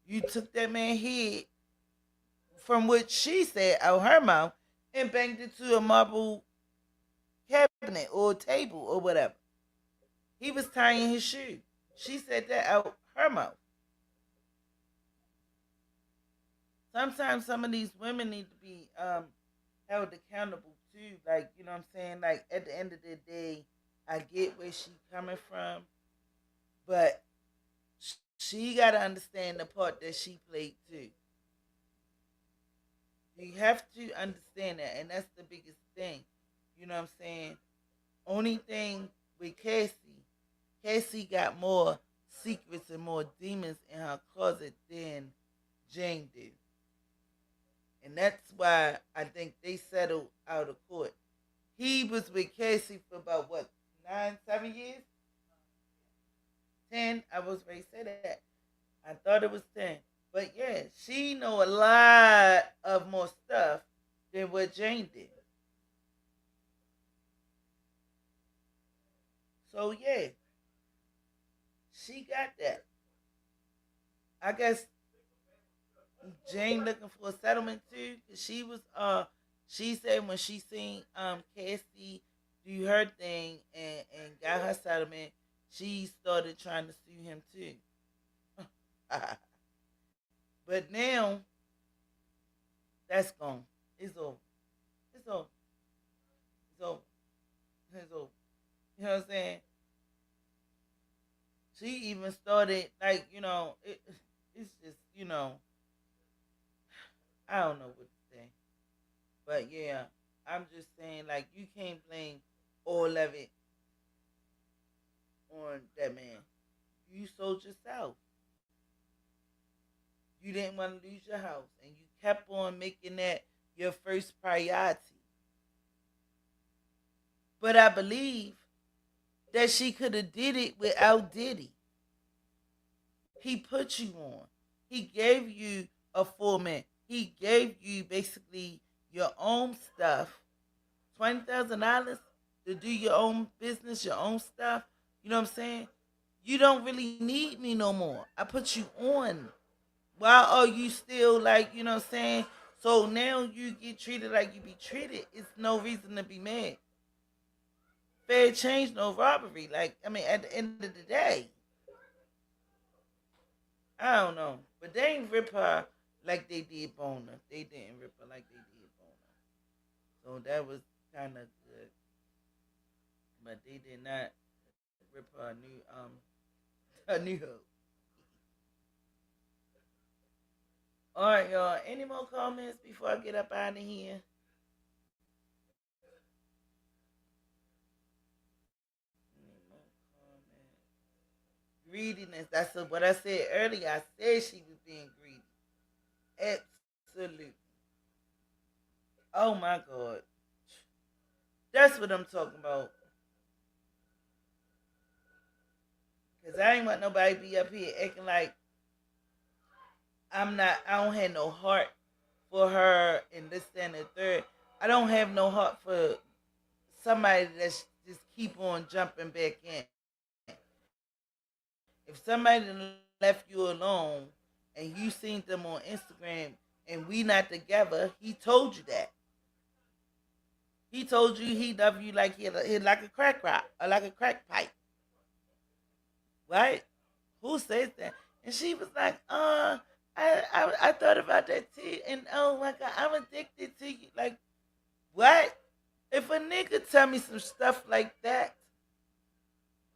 You took that man's head from what she said out her mouth and banged it to a marble cabinet or table or whatever. He was tying his shoe. She said that out her mouth. Sometimes some of these women need to be held accountable too. Like, you know what I'm saying? Like at the end of the day, I get where she coming from, but she got to understand the part that she played too. You have to understand that, and that's the biggest thing. You know what I'm saying? Only thing with Cassie got more secrets and more demons in her closet than Jane did. And that's why I think they settled out of court. He was with Casey for about what, 7 years? 10? I was ready to say that. I thought it was 10. But yeah, she know a lot of more stuff than what Jane did. So yeah, she got that. I guess Jane looking for a settlement too, cause she said when she seen Cassie do her thing and got her settlement, she started trying to sue him too. But now that's gone. It's over. It's over. It's over. It's over. You know what I'm saying? She even started like, it's just, I don't know what to say. But yeah, I'm just saying, like, you can't blame all of it on that man. You sold yourself. You didn't want to lose your house, and you kept on making that your first priority. But I believe that she could have did it without Diddy. He put you on. He gave you a format. He gave you basically your own stuff. $20,000 to do your own business, your own stuff. You know what I'm saying? You don't really need me no more. I put you on. Why are you still like, you know what I'm saying? So now you get treated like you be treated. It's no reason to be mad. Fair change, no robbery. Like, I mean, at the end of the day, I don't know. But they ain't rip her like they did Bona. They didn't rip her like they did Bona. So that was kind of good. But they did not rip her a new, a new hope. All right, y'all. Any more comments before I get up out of here? Any more comments? Greediness. That's what I said earlier. I said she was being greedy. Absolutely. Oh my God. That's what I'm talking about. Cause I ain't want nobody to be up here acting like I don't have no heart for her and this, that, and the third. I don't have no heart for somebody that's just keep on jumping back in. If somebody left you alone and you seen them on Instagram and we not together, he told you that. He told you he loved you like he like a crack rock or like a crack pipe, right? Who says that? And she was like, I thought about that too, and oh my God, I'm addicted to you. Like, what? If a nigga tell me some stuff like that,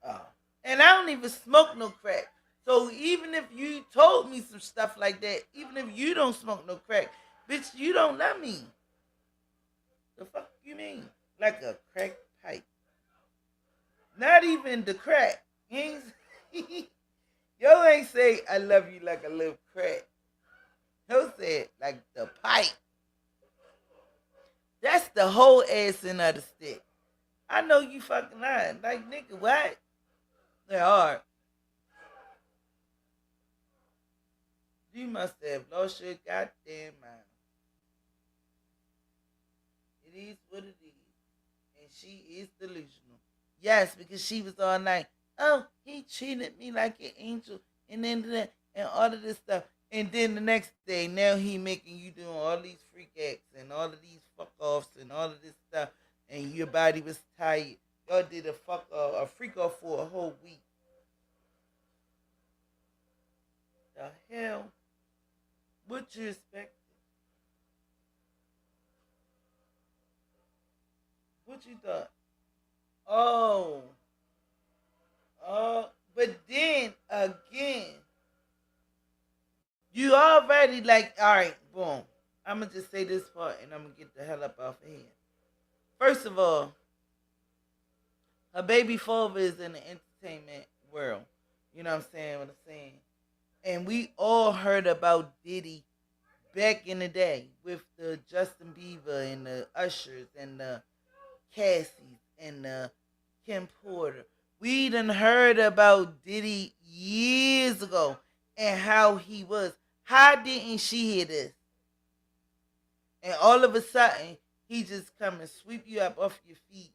oh, and I don't even smoke no crack. So even if you told me some stuff like that, even if you don't smoke no crack, bitch, you don't love me. The fuck you mean? Like a crack pipe. Not even the crack. Yo ain't say I love you like a little crack. Yo said like the pipe. That's the whole ass end of the stick. I know you fucking lying. Like, nigga, what? They're hard. You must have lost your goddamn mind. It is what it is. And she is delusional. Yes, because she was all like, oh, he treated me like an angel and then that and all of this stuff. And then the next day, now he making you doing all these freak acts and all of these fuck offs and all of this stuff. And your body was tired. Y'all did a freak off for a whole week. The hell? What you expect? What you thought? Oh. But then again, you already like, all right, boom. I'm going to just say this part and I'm going to get the hell up off of here. First of all, her baby father is in the entertainment world. You know what I'm saying? What I'm saying? And we all heard about Diddy back in the day with the Justin Bieber and the Ushers and the Cassies and the Kim Porter. We done heard about Diddy years ago and how he was. How didn't she hear this? And all of a sudden, he just come and sweep you up off your feet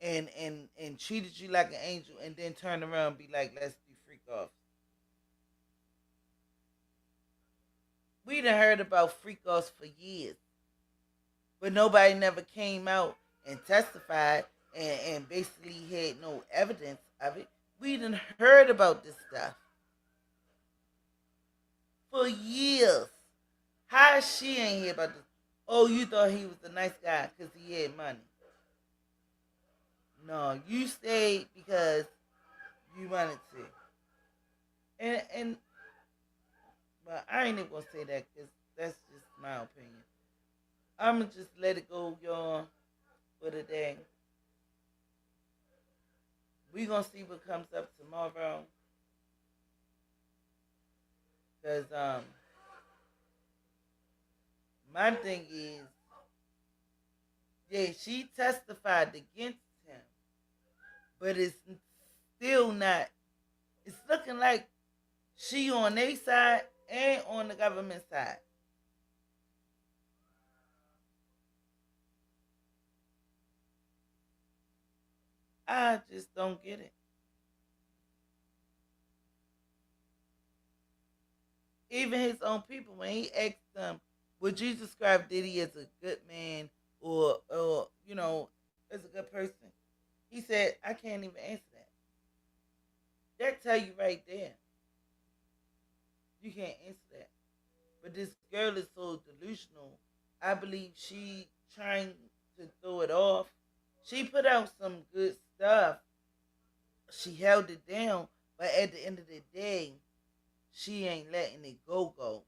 and treated you like an angel and then turn around and be like, let's do freak off. We done heard about freak offs for years. But nobody never came out and testified and basically had no evidence of it. We done heard about this stuff for years. How she ain't hear about this? Oh, you thought he was a nice guy because he had money. No, you stayed because you wanted to. And but I ain't even gonna say that because that's just my opinion. I'ma just let it go, y'all, for the day. We gonna see what comes up tomorrow. Cause my thing is, yeah, she testified against him, but it's still not. It's looking like she on their side and on the government side. I just don't get it. Even his own people, when he asked them, would you describe Diddy as a good man or as a good person? He said, I can't even answer that. That tell you right there. You can't answer that. But this girl is so delusional. I believe she trying to throw it off. She put out some good stuff. She held it down, but at the end of the day, she ain't letting it go.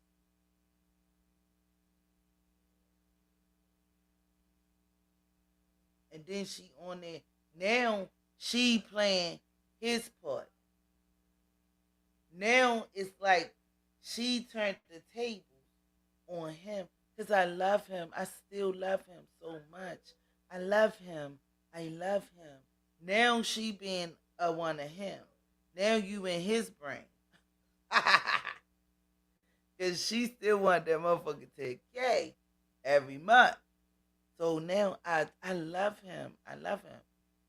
And then she on there. Now she playing his part. Now it's like she turned the tables on him because I love him. I still love him so much. I love him. I love him. Now she being a one of him. Now you in his brain. Because she still want that motherfucker to K every month. So now I love him. I love him.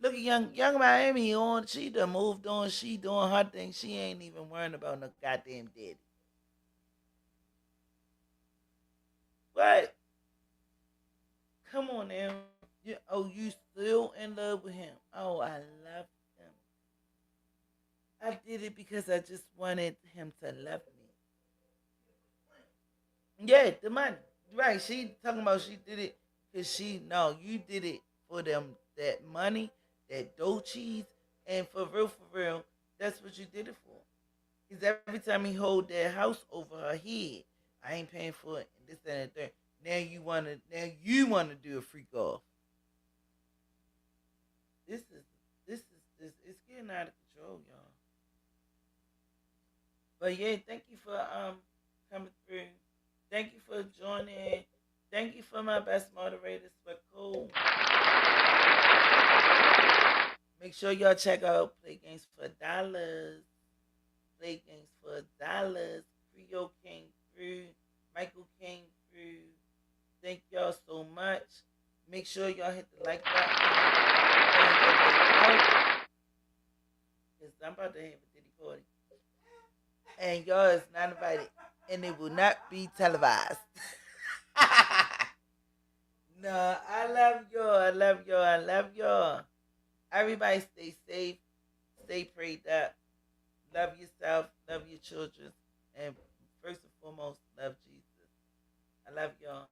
Look at young Miami on. She done moved on. She doing her thing. She ain't even worrying about no goddamn daddy. But come on now. You still in love with him? Oh, I love him. I did it because I just wanted him to love me. Yeah, the money. Right. She talking about she did it because you did it for them that money, that dough cheese, and for real, that's what you did it for. Because every time he hold that house over her head, I ain't paying for it, and this and that. Now you wanna do a freak off. This is this it's getting out of control, y'all. But yeah, thank you for coming through. Thank you for joining. Thank you for my best moderators for cool. Make sure y'all check out Play Games for Dollars. Play Games for Dollars. Creole came through. Michael came through. Thank y'all so much. Make sure y'all hit the like button. Because I'm about to have a Diddy party. And y'all is not invited. And it will not be televised. No, I love y'all. I love y'all. I love y'all. Everybody stay safe. Stay prayed up. Love yourself. Love your children. And first and foremost, love Jesus. I love y'all.